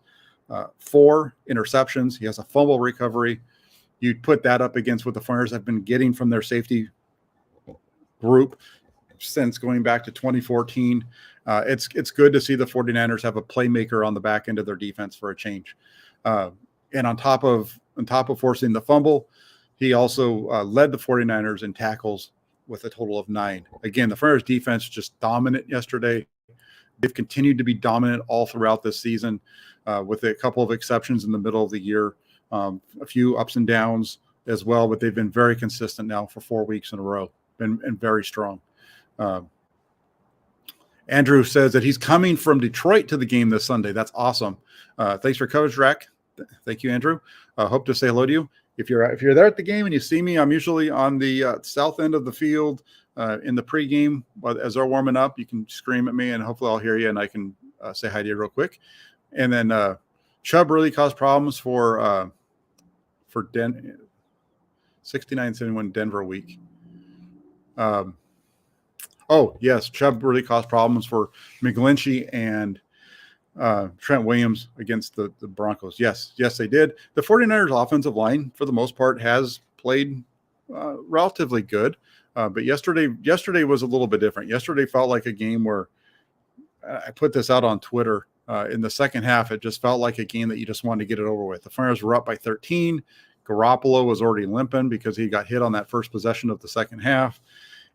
4 interceptions. He has a fumble recovery. You'd put that up against what the 49ers have been getting from their safety group since going back to 2014. It's good to see the 49ers have a playmaker on the back end of their defense for a change. And on top of forcing the fumble, he also led the 49ers in tackles with a total of 9. Again, the 49ers defense just dominant yesterday. They've continued to be dominant all throughout this season, with a couple of exceptions in the middle of the year, a few ups and downs as well, but they've been very consistent now for 4 weeks in a row, and very strong. Andrew says that he's coming from Detroit to the game this Sunday. That's awesome. Thanks for coverage, Rack. Thank you, Andrew. Hope to say hello to you. If you're there at the game and you see me, I'm usually on the south end of the field in the pregame. But as they're warming up, you can scream at me, and hopefully I'll hear you, and I can say hi to you real quick. And then Chubb really caused problems for 69-71 Denver week. Oh, yes, Chubb really caused problems for McGlinchey and Trent Williams against the Broncos. Yes, they did. The 49ers offensive line, for the most part, has played relatively good. But yesterday was a little bit different. Yesterday felt like a game where I put this out on Twitter. In the second half, it just felt like a game that you just wanted to get it over with. The 49ers were up by 13. Garoppolo was already limping because he got hit on that first possession of the second half.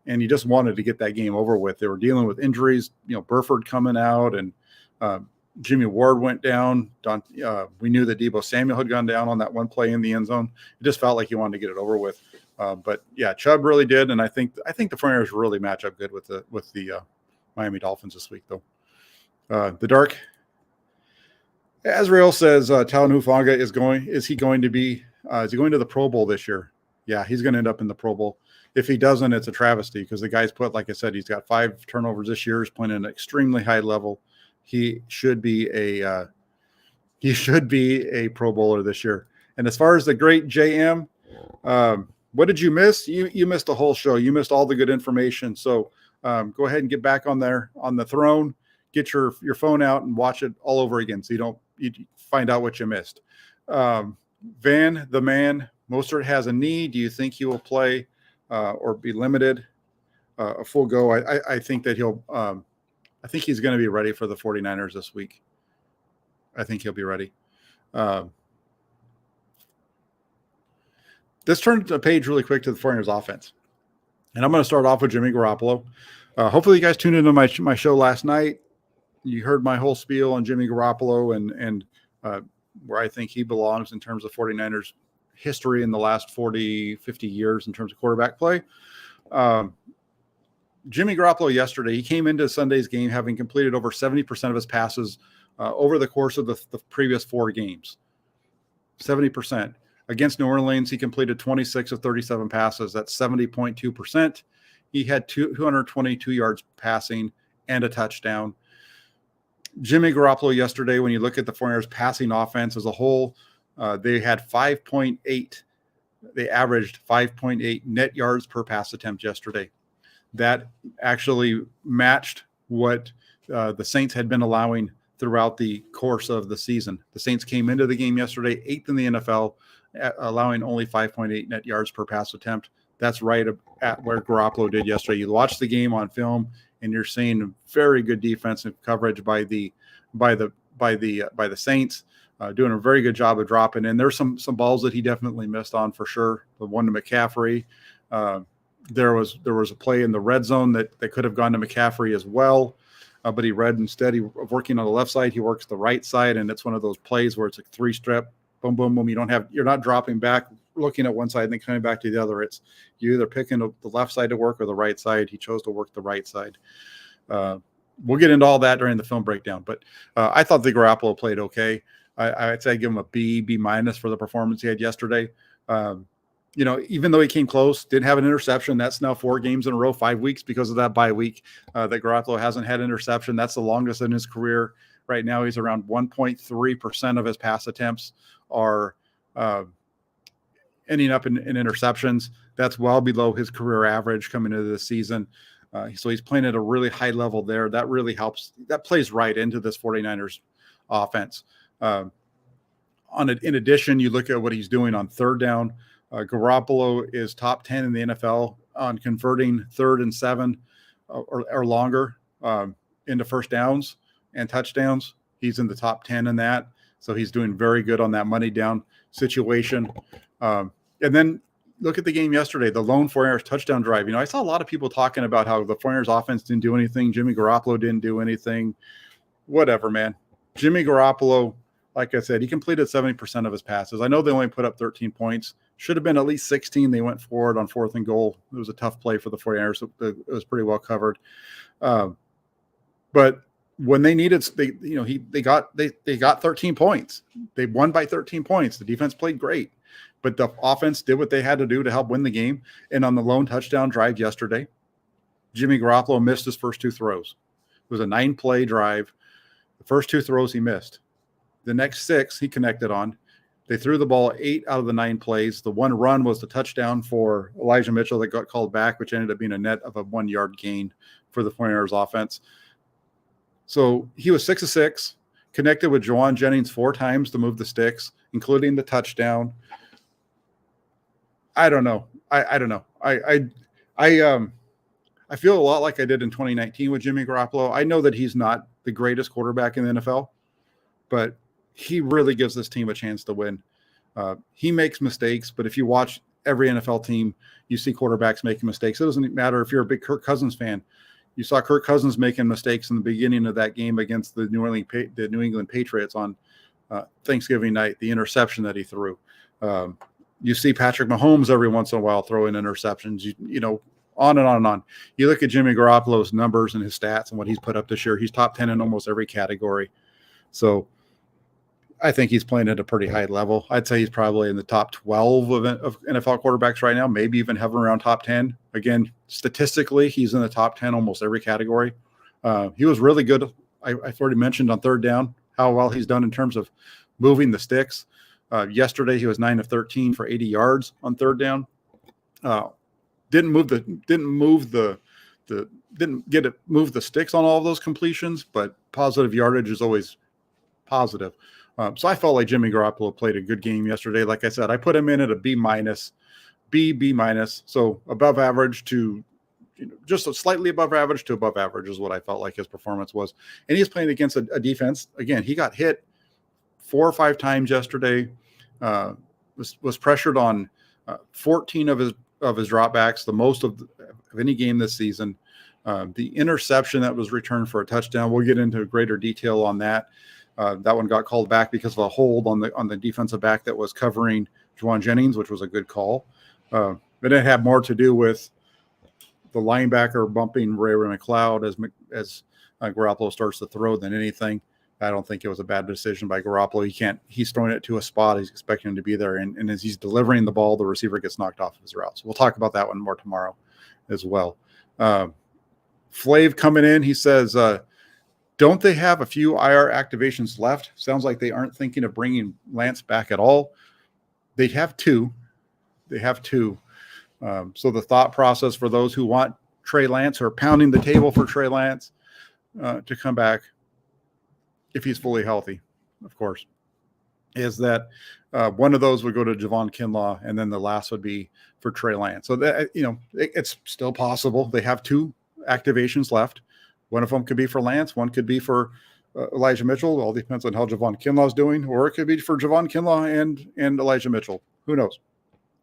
And you just wanted to get that game over with. They were dealing with injuries, Burford coming out, and Jimmy Ward went down. We knew that Deebo Samuel had gone down on that one play in the end zone. It just felt like you wanted to get it over with. But yeah, Chubb really did, and I think the 49ers really match up good with the Miami Dolphins this week, though. The Dark Azrael says Talon Hufanga is he going to the Pro Bowl this year? Yeah, he's going to end up in the Pro Bowl. If he doesn't, it's a travesty, because the guy's like I said, he's got 5 turnovers this year. He's playing at an extremely high level. He should be a Pro Bowler this year. And as far as the great JM, what did you miss? You missed the whole show. You missed all the good information. So go ahead and get back on the throne. Get your phone out and watch it all over again, so you find out what you missed. Van the Man, Mostert has a knee. Do you think he will play or be limited? A full go. I think that he'll. I think he's going to be ready for the 49ers this week. I think he'll be ready. Let's turn the page really quick to the 49ers offense. And I'm going to start off with Jimmy Garoppolo. Hopefully you guys tuned into my show last night. You heard my whole spiel on Jimmy Garoppolo and where I think he belongs in terms of 49ers history in the last 40, 50 years in terms of quarterback play. Jimmy Garoppolo yesterday, he came into Sunday's game having completed over 70% of his passes over the course of the previous 4 games. 70%. Against New Orleans, he completed 26 of 37 passes. That's 70.2%. He had 222 yards passing and a touchdown. Jimmy Garoppolo yesterday, when you look at the 49ers passing offense as a whole, they had 5.8. They averaged 5.8 net yards per pass attempt yesterday. That actually matched what the Saints had been allowing throughout the course of the season. The Saints came into the game yesterday 8th in the NFL, allowing only 5.8 net yards per pass attempt. That's right at where Garoppolo did yesterday. You watch the game on film, and you're seeing very good defensive coverage by the Saints, doing a very good job of dropping in. There's some balls that he definitely missed on for sure. The one to McCaffrey. There was a play in the red zone that could have gone to McCaffrey as well, but he read instead. He working on the left side. He works the right side, and it's one of those plays where it's a 3-step, boom, boom, boom. You're not dropping back, looking at one side and then coming back to the other. It's you either picking the left side to work or the right side. He chose to work the right side. We'll get into all that during the film breakdown, but I thought the Garoppolo played okay. I'd say I give him a B minus for the performance he had yesterday. Even though he came close, did have an interception. That's now 4 games in a row, 5 weeks because of that bye week that Garoppolo hasn't had an interception. That's the longest in his career. Right now, he's around 1.3% of his pass attempts are ending up in interceptions. That's well below his career average coming into the season. So he's playing at a really high level there. That really helps. That plays right into this 49ers offense. In addition, you look at what he's doing on third down. Garoppolo is top 10 in the NFL on converting 3rd and 7 or longer into first downs and touchdowns. He's in the top 10 in that. So he's doing very good on that money down situation. And then look at the game yesterday, the lone 4-yard touchdown drive. I saw a lot of people talking about how the 4-yard offense didn't do anything. Jimmy Garoppolo didn't do anything. Whatever, man. Jimmy Garoppolo, like I said, he completed 70% of his passes. I know they only put up 13 points. Should have been at least 16. They went forward on 4th and goal. It was a tough play for the 49ers. It was pretty well covered. But when they needed, they got 13 points. They won by 13 points. The defense played great, but the offense did what they had to do to help win the game. And on the lone touchdown drive yesterday, Jimmy Garoppolo missed his first 2 throws. It was a 9-play drive. The first 2 throws he missed. The next 6 he connected on. They threw the ball 8 out of the 9 plays. The one run was the touchdown for Elijah Mitchell that got called back, which ended up being a net of a 1-yard gain for the 49ers offense. So he was 6 of 6, connected with Juwan Jennings 4 times to move the sticks, including the touchdown. I don't know. I don't know. I feel a lot like I did in 2019 with Jimmy Garoppolo. I know that he's not the greatest quarterback in the NFL, but he really gives this team a chance to win. He makes mistakes, but if you watch every NFL team, you see quarterbacks making mistakes. It doesn't matter if you're a big Kirk Cousins fan. You saw Kirk Cousins making mistakes in the beginning of that game against the New England Patriots on Thanksgiving night, the interception that he threw. You see Patrick Mahomes every once in a while throwing interceptions, on and on and on. You look at Jimmy Garoppolo's numbers and his stats and what he's put up this year. He's top 10 in almost every category. So I think he's playing at a pretty high level. I'd say he's probably in the top 12 of NFL quarterbacks right now, maybe even hovering around top 10. Again, statistically, he's in the top 10 almost every category. He was really good. I've already mentioned on third down how well he's done in terms of moving the sticks. Yesterday, he was 9 of 13 for 80 yards on third down. Didn't move the sticks on all of those completions, but positive yardage is always positive. So I felt like Jimmy Garoppolo played a good game yesterday. Like I said, I put him in at a B-, B-. So above average to just slightly above average to above average is what I felt like his performance was. And he's playing against a defense. Again, he got hit 4 or 5 times yesterday. Was pressured on 14 of his dropbacks, the most of any game this season. The interception that was returned for a touchdown, we'll get into greater detail on that. That one got called back because of a hold on the defensive back that was covering Juwan Jennings, which was a good call. But it had more to do with the linebacker bumping Ray McLeod as Garoppolo starts to throw than anything. I don't think it was a bad decision by Garoppolo. He's throwing it to a spot. He's expecting him to be there. And as he's delivering the ball, the receiver gets knocked off of his route. So we'll talk about that one more tomorrow as well. Flav coming in, he says, don't they have a few IR activations left? Sounds like they aren't thinking of bringing Lance back at all. They have 2. So the thought process for those who want Trey Lance or pounding the table for Trey Lance to come back, if he's fully healthy, of course, is that one of those would go to Javon Kinlaw, and then the last would be for Trey Lance. So that it's still possible. They have 2 activations left. One of them could be for Lance. One could be for Elijah Mitchell. It all depends on how Javon Kinlaw is doing, or it could be for Javon Kinlaw and Elijah Mitchell. Who knows?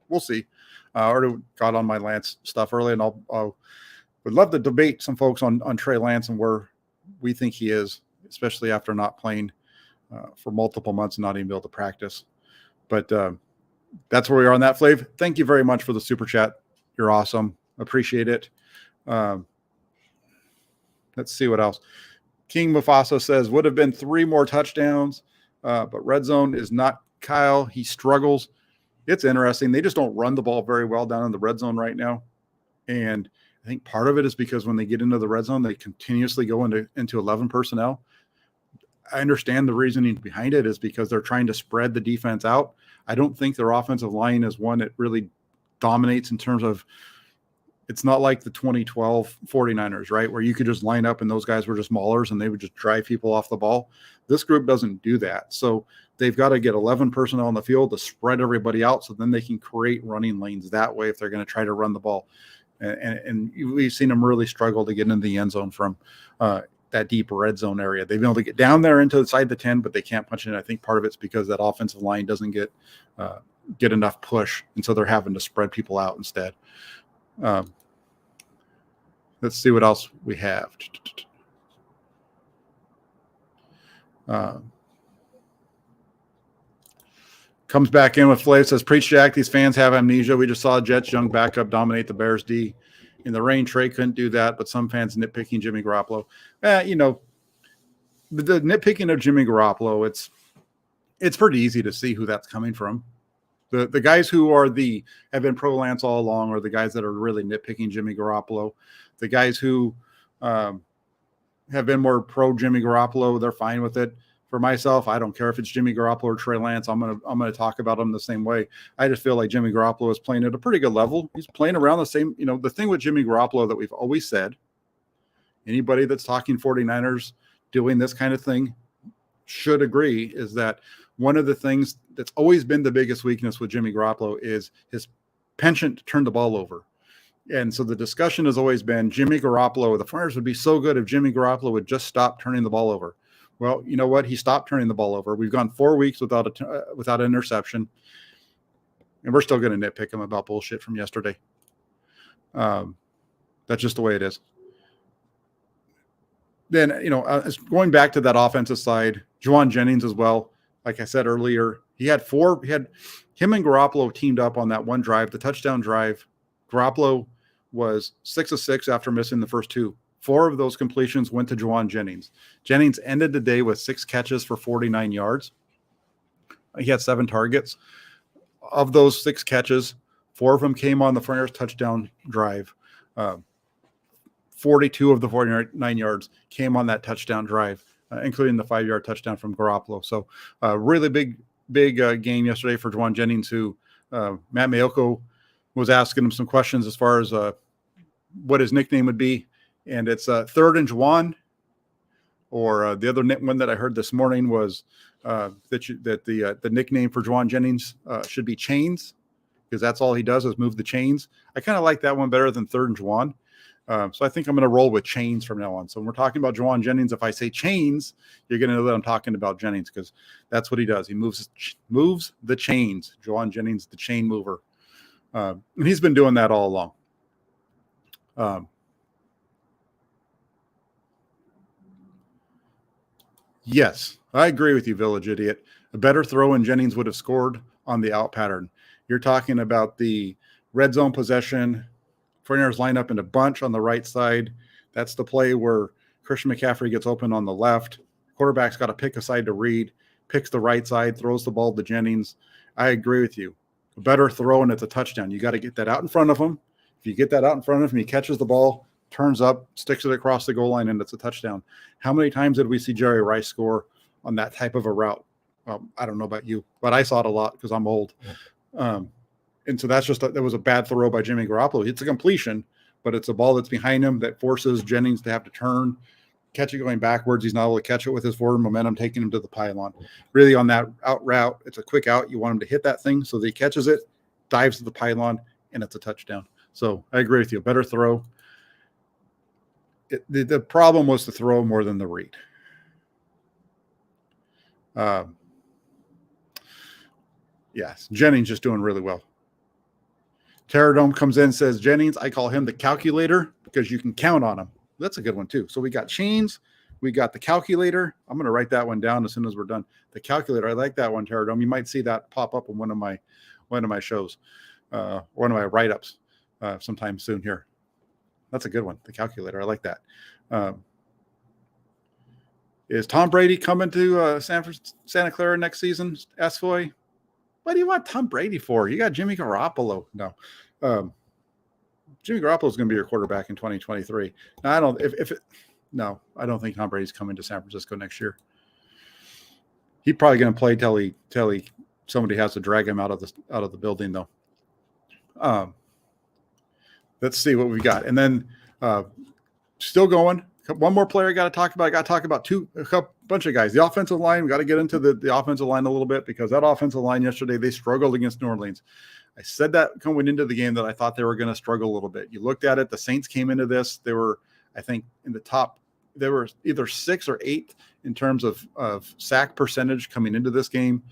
We'll see. I already got on my Lance stuff early, and I would love to debate some folks on Trey Lance and where we think he is, especially after not playing for multiple months and not even able to practice. But that's where we are on that, Flav. Thank you very much for the super chat. You're awesome. Appreciate it. Let's see what else. King Mufasa says, would have been 3 more touchdowns, but red zone is not Kyle. He struggles. It's interesting. They just don't run the ball very well down in the red zone right now. And I think part of it is because when they get into the red zone, they continuously go into 11 personnel. I understand the reasoning behind it is because they're trying to spread the defense out. I don't think their offensive line is one that really dominates in terms of It's not like the 2012 49ers, right, where you could just line up and those guys were just maulers and they would just drive people off the ball. This group doesn't do that. So they've got to get 11 personnel on the field to spread everybody out so then they can create running lanes that way if they're going to try to run the ball. And we've seen them really struggle to get into the end zone from that deep red zone area. They've been able to get down there into the side of the 10, but they can't punch it. I think part of it's because that offensive line doesn't get enough push, and so they're having to spread people out instead. Let's see what else we have. Comes back in with Flav, says, preach Jack, these fans have amnesia. We just saw Jets young backup dominate the Bears D. In the rain, Trey couldn't do that, but some fans nitpicking Jimmy Garoppolo. The nitpicking of Jimmy Garoppolo, it's pretty easy to see who that's coming from. The guys who have been pro Lance all along are the guys that are really nitpicking Jimmy Garoppolo. The guys who have been more pro Jimmy Garoppolo, they're fine with it. For myself, I don't care if it's Jimmy Garoppolo or Trey Lance. I'm gonna talk about them the same way. I just feel like Jimmy Garoppolo is playing at a pretty good level. He's playing around the same. The thing with Jimmy Garoppolo that we've always said, anybody that's talking 49ers doing this kind of thing should agree, is that one of the things that's always been the biggest weakness with Jimmy Garoppolo is his penchant to turn the ball over. And so the discussion has always been Jimmy Garoppolo, the 49ers would be so good if Jimmy Garoppolo would just stop turning the ball over. Well, you know what? He stopped turning the ball over. We've gone 4 weeks without an interception, and we're still going to nitpick him about bullshit from yesterday. That's just the way it is. Then, going back to that offensive side, Juwan Jennings as well. Like I said earlier, him and Garoppolo teamed up on that one drive, the touchdown drive. Garoppolo was 6 of 6 after missing the first 2. 4 of those completions went to Juwan Jennings. Jennings ended the day with 6 catches for 49 yards. He had 7 targets. Of those 6 catches, 4 of them came on the 49ers touchdown drive. 42 of the 49 yards came on that touchdown drive, including the 5-yard touchdown from Garoppolo. So really big game yesterday for Juwan Jennings, who Matt Mayoko was asking him some questions as far as what his nickname would be. And it's Third and Juwan, or the other one that I heard this morning was that the nickname for Juwan Jennings should be Chains, because that's all he does is move the chains. I kind of like that one better than Third and Juwan. So I think I'm going to roll with Chains from now on. So when we're talking about Juwan Jennings, if I say Chains, you're going to know that I'm talking about Jennings, because that's what he does. He moves the chains. Juwan Jennings, the chain mover. And he's been doing that all along. Yes, I agree with you, Village Idiot. A better throw and Jennings would have scored on the out pattern. You're talking about the red zone possession. 49ers line up in a bunch on the right side. That's the play where Christian McCaffrey gets open on the left. Quarterback's got to pick a side to read, picks the right side, throws the ball to Jennings. I agree with you. A better throw and it's a touchdown. You got to get that out in front of him. If you get that out in front of him, he catches the ball, turns up, sticks it across the goal line, and it's a touchdown. How many times did we see Jerry Rice score on that type of a route? I don't know about you, but I saw it a lot because I'm old. And so that was a bad throw by Jimmy Garoppolo. It's a completion, but it's a ball that's behind him that forces Jennings to have to turn, catch it going backwards. He's not able to catch it with his forward momentum, taking him to the pylon. Really, on that out route, it's a quick out. You want him to hit that thing so that he catches it, dives to the pylon, and it's a touchdown. So I agree with you. Better throw. The problem was the throw more than the read. Yes, Jennings just doing really well. Terradome comes in and says, Jennings, I call him the calculator because you can count on him. That's a good one, too. So we got Chains. We got the calculator. I'm going to write that one down as soon as we're done. The calculator. I like that one, Terradome. You might see that pop up in one of my shows, one of my write-ups sometime soon here. That's a good one. The calculator. I like that. Is Tom Brady coming to Santa Clara next season? Asked Foy. What do you want Tom Brady for? You got Jimmy Garoppolo. No. Jimmy Garoppolo is going to be your quarterback in 2023. Now, I don't think Tom Brady's coming to San Francisco next year. He's probably going to play till somebody has to drag him out of the building, though. let's see what we got. And then still going. One more player I got to talk about. I got to talk about a bunch of guys. The offensive line, we got to get into the offensive line a little bit, because that offensive line yesterday, they struggled against New Orleans. I said that going into the game that I thought they were going to struggle a little bit. You looked at it, the Saints came into this. They were, I think, in the top. They were either 6th or 8th in terms of sack percentage coming into this game.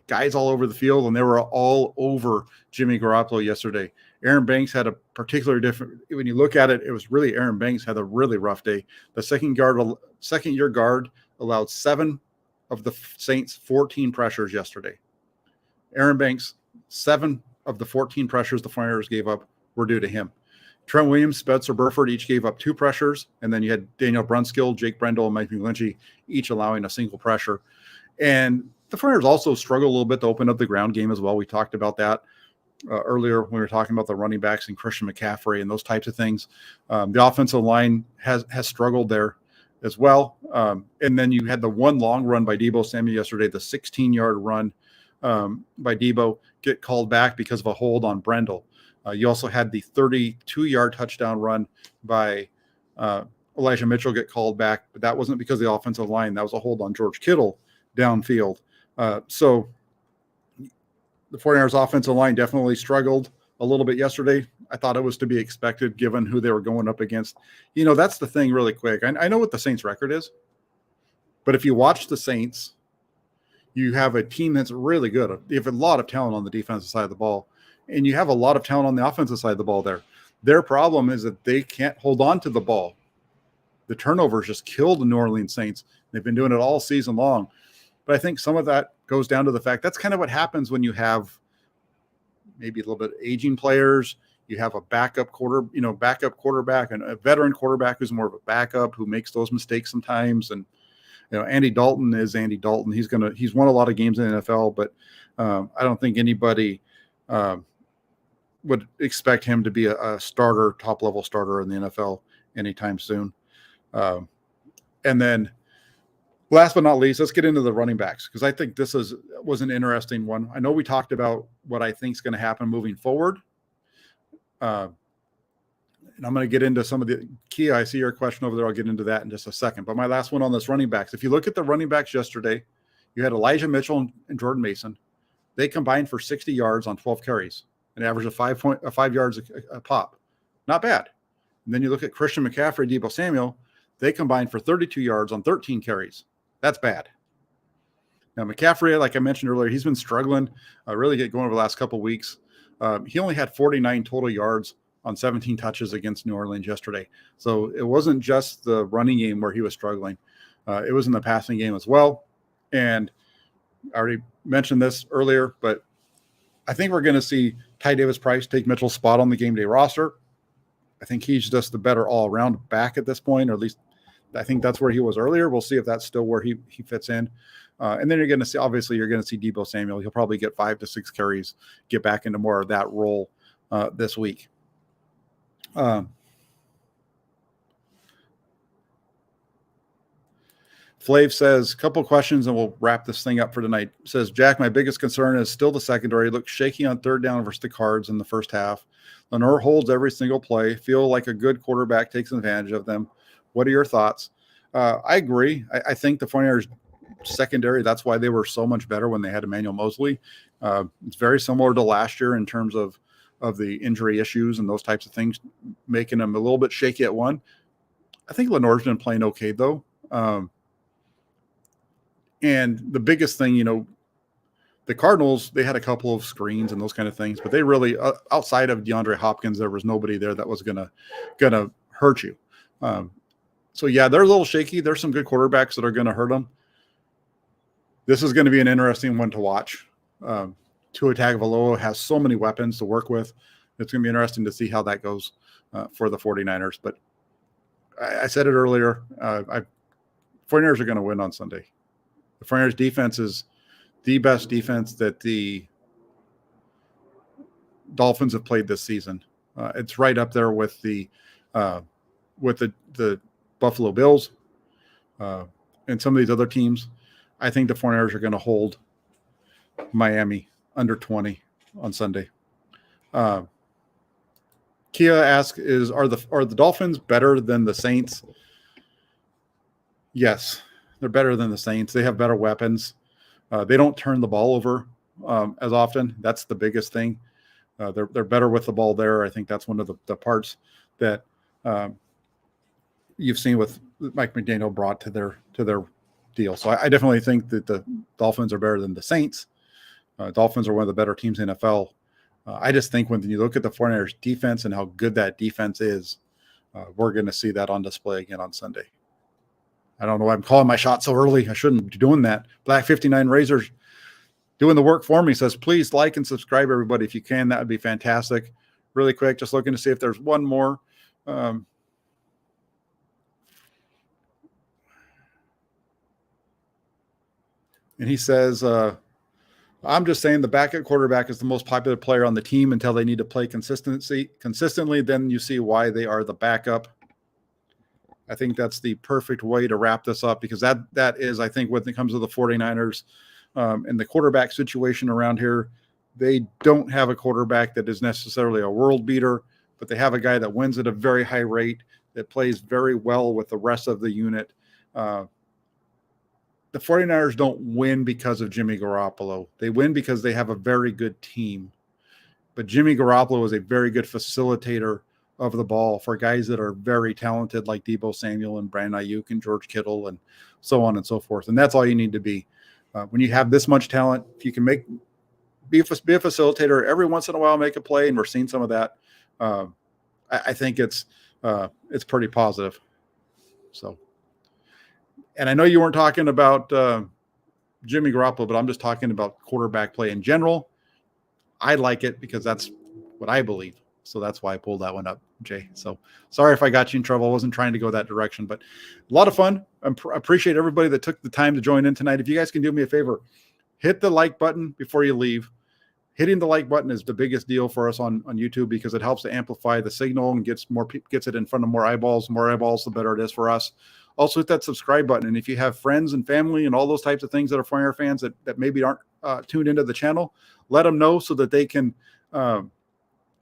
Guys all over the field, and they were all over Jimmy Garoppolo yesterday. Aaron Banks had a particular different. When you look at it, it was really Aaron Banks had a really rough day. The second-year guard allowed 7 of the Saints 14 pressures yesterday. Aaron Banks, 7 of the 14 pressures the 49ers gave up were due to him. Trent Williams, Spencer Burford each gave up 2 pressures, and then you had Daniel Brunskill, Jake Brendel, and Mike McGlinchey each allowing a single pressure. And the 49ers also struggle a little bit to open up the ground game as well. We talked about that earlier when we were talking about the running backs and Christian McCaffrey and those types of things. The offensive line has struggled there as well. And then you had the one long run by Deebo Samuel yesterday, the 16-yard run by Deebo get called back because of a hold on Brendel. You also had the 32-yard touchdown run by Elijah Mitchell get called back, but that wasn't because of the offensive line. That was a hold on George Kittle downfield. So the 49ers offensive line definitely struggled a little bit yesterday. I thought it was to be expected given who they were going up against. You know, that's the thing really quick. I know what the Saints record is, but if you watch the Saints, you have a team that's really good. You have a lot of talent on the defensive side of the ball, and you have a lot of talent on the offensive side of the ball there. Their problem is that they can't hold on to the ball. The turnovers just killed the New Orleans Saints. They've been doing it all season long. But I think some of that goes down to the fact that's kind of what happens when you have maybe a little bit aging players. You have a backup quarterback and a veteran quarterback who's more of a backup who makes those mistakes sometimes. And Andy Dalton is Andy Dalton. He's won a lot of games in the NFL, but I don't think anybody would expect him to be a starter, top level starter in the NFL anytime soon. And then last but not least, let's get into the running backs, because I think this was an interesting one. I know we talked about what I think is going to happen moving forward. And I'm going to get into some of the key. I see your question over there. I'll get into that in just a second. But my last one on this running backs, if you look at the running backs yesterday, you had Elijah Mitchell and Jordan Mason. They combined for 60 yards on 12 carries, an average of 5 yards a pop. Not bad. And then you look at Christian McCaffrey, Deebo Samuel. They combined for 32 yards on 13 carries. That's bad. Now, McCaffrey, like I mentioned earlier, he's been struggling, really get going over the last couple of weeks. He only had 49 total yards on 17 touches against New Orleans yesterday. So it wasn't just the running game where he was struggling. It was in the passing game as well. And I already mentioned this earlier, but I think we're going to see Ty Davis-Price take Mitchell's spot on the game day roster. I think he's just the better all-around back at this point, or at least I think that's where he was earlier. We'll see if that's still where he fits in. And then you're going to see Deebo Samuel. He'll probably get 5 to 6 carries, get back into more of that role this week. Flav says, couple questions and we'll wrap this thing up for tonight. Says, Jack, my biggest concern is still the secondary. Looks shaky on third down versus the Cards in the first half. Lenore holds every single play. Feel like a good quarterback takes advantage of them. What are your thoughts? I agree. I think the 49ers secondary, that's why they were so much better when they had Emmanuel Moseley. It's very similar to last year in terms of the injury issues and those types of things, making them a little bit shaky at one. I think Lenore's been playing okay, though. And the biggest thing, the Cardinals, they had a couple of screens and those kind of things, but they really, outside of DeAndre Hopkins, there was nobody there that was gonna hurt you. So yeah, they're a little shaky. There's some good quarterbacks that are going to hurt them. This is going to be an interesting one to watch. Tua Tagovailoa has so many weapons to work with. It's going to be interesting to see how that goes for the 49ers. But I said it earlier, 49ers are going to win on Sunday. The 49ers defense is the best defense that the Dolphins have played this season. It's right up there with the Buffalo Bills and some of these other teams. I think the 49ers are going to hold Miami under 20 on Sunday. Kia asks, are the Dolphins better than the Saints? Yes, they're better than the Saints. They have better weapons. They don't turn the ball over as often. That's the biggest thing. They're better with the ball there. I think that's one of the parts that you've seen with Mike McDaniel brought to their deal. So I definitely think that the Dolphins are better than the Saints. Dolphins are one of the better teams in the NFL. I just think when you look at the 49ers defense and how good that defense is, we're going to see that on display again on Sunday. I don't know why I'm calling my shot so early. I shouldn't be doing that. Black 59 Razors doing the work for me says, please like and subscribe, everybody. If you can, that would be fantastic. Really quick, just looking to see if there's one more. And he says, I'm just saying the backup quarterback is the most popular player on the team until they need to play consistently. Then you see why they are the backup. I think that's the perfect way to wrap this up, because that is, I think, when it comes to the 49ers and the quarterback situation around here, they don't have a quarterback that is necessarily a world beater, but they have a guy that wins at a very high rate, that plays very well with the rest of the unit. The 49ers don't win because of Jimmy Garoppolo. They win because they have a very good team. But Jimmy Garoppolo is a very good facilitator of the ball for guys that are very talented, like Deebo Samuel and Brandon Ayuk and George Kittle and so on and so forth. And that's all you need to be. When you have this much talent, if you can be a facilitator every once in a while, make a play, and we're seeing some of that. I think it's pretty positive. So, and I know you weren't talking about Jimmy Garoppolo, but I'm just talking about quarterback play in general. I like it because that's what I believe. So that's why I pulled that one up, Jay. So sorry if I got you in trouble. I wasn't trying to go that direction, but a lot of fun. I appreciate everybody that took the time to join in tonight. If you guys can do me a favor, hit the like button before you leave. Hitting the like button is the biggest deal for us on YouTube, because it helps to amplify the signal and gets it in front of more eyeballs. More eyeballs, the better it is for us. Also hit that subscribe button. And if you have friends and family and all those types of things that are 49er fans that maybe aren't tuned into the channel, let them know so that they can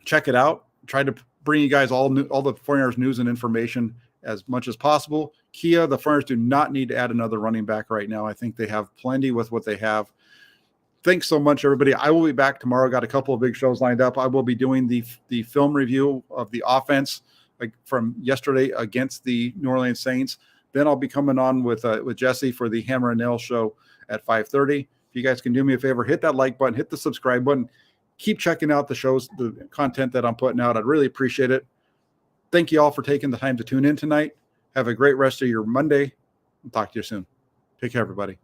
check it out. Try to bring you guys all the 49ers news and information as much as possible. Kia, the 49ers do not need to add another running back right now. I think they have plenty with what they have. Thanks so much, everybody. I will be back tomorrow. Got a couple of big shows lined up. I will be doing the film review of the offense from yesterday against the New Orleans Saints. Then I'll be coming on with Jesse for the Hammer and Nail show at 5:30. If you guys can do me a favor, hit that like button, hit the subscribe button. Keep checking out the shows, the content that I'm putting out. I'd really appreciate it. Thank you all for taking the time to tune in tonight. Have a great rest of your Monday. I'll talk to you soon. Take care, everybody.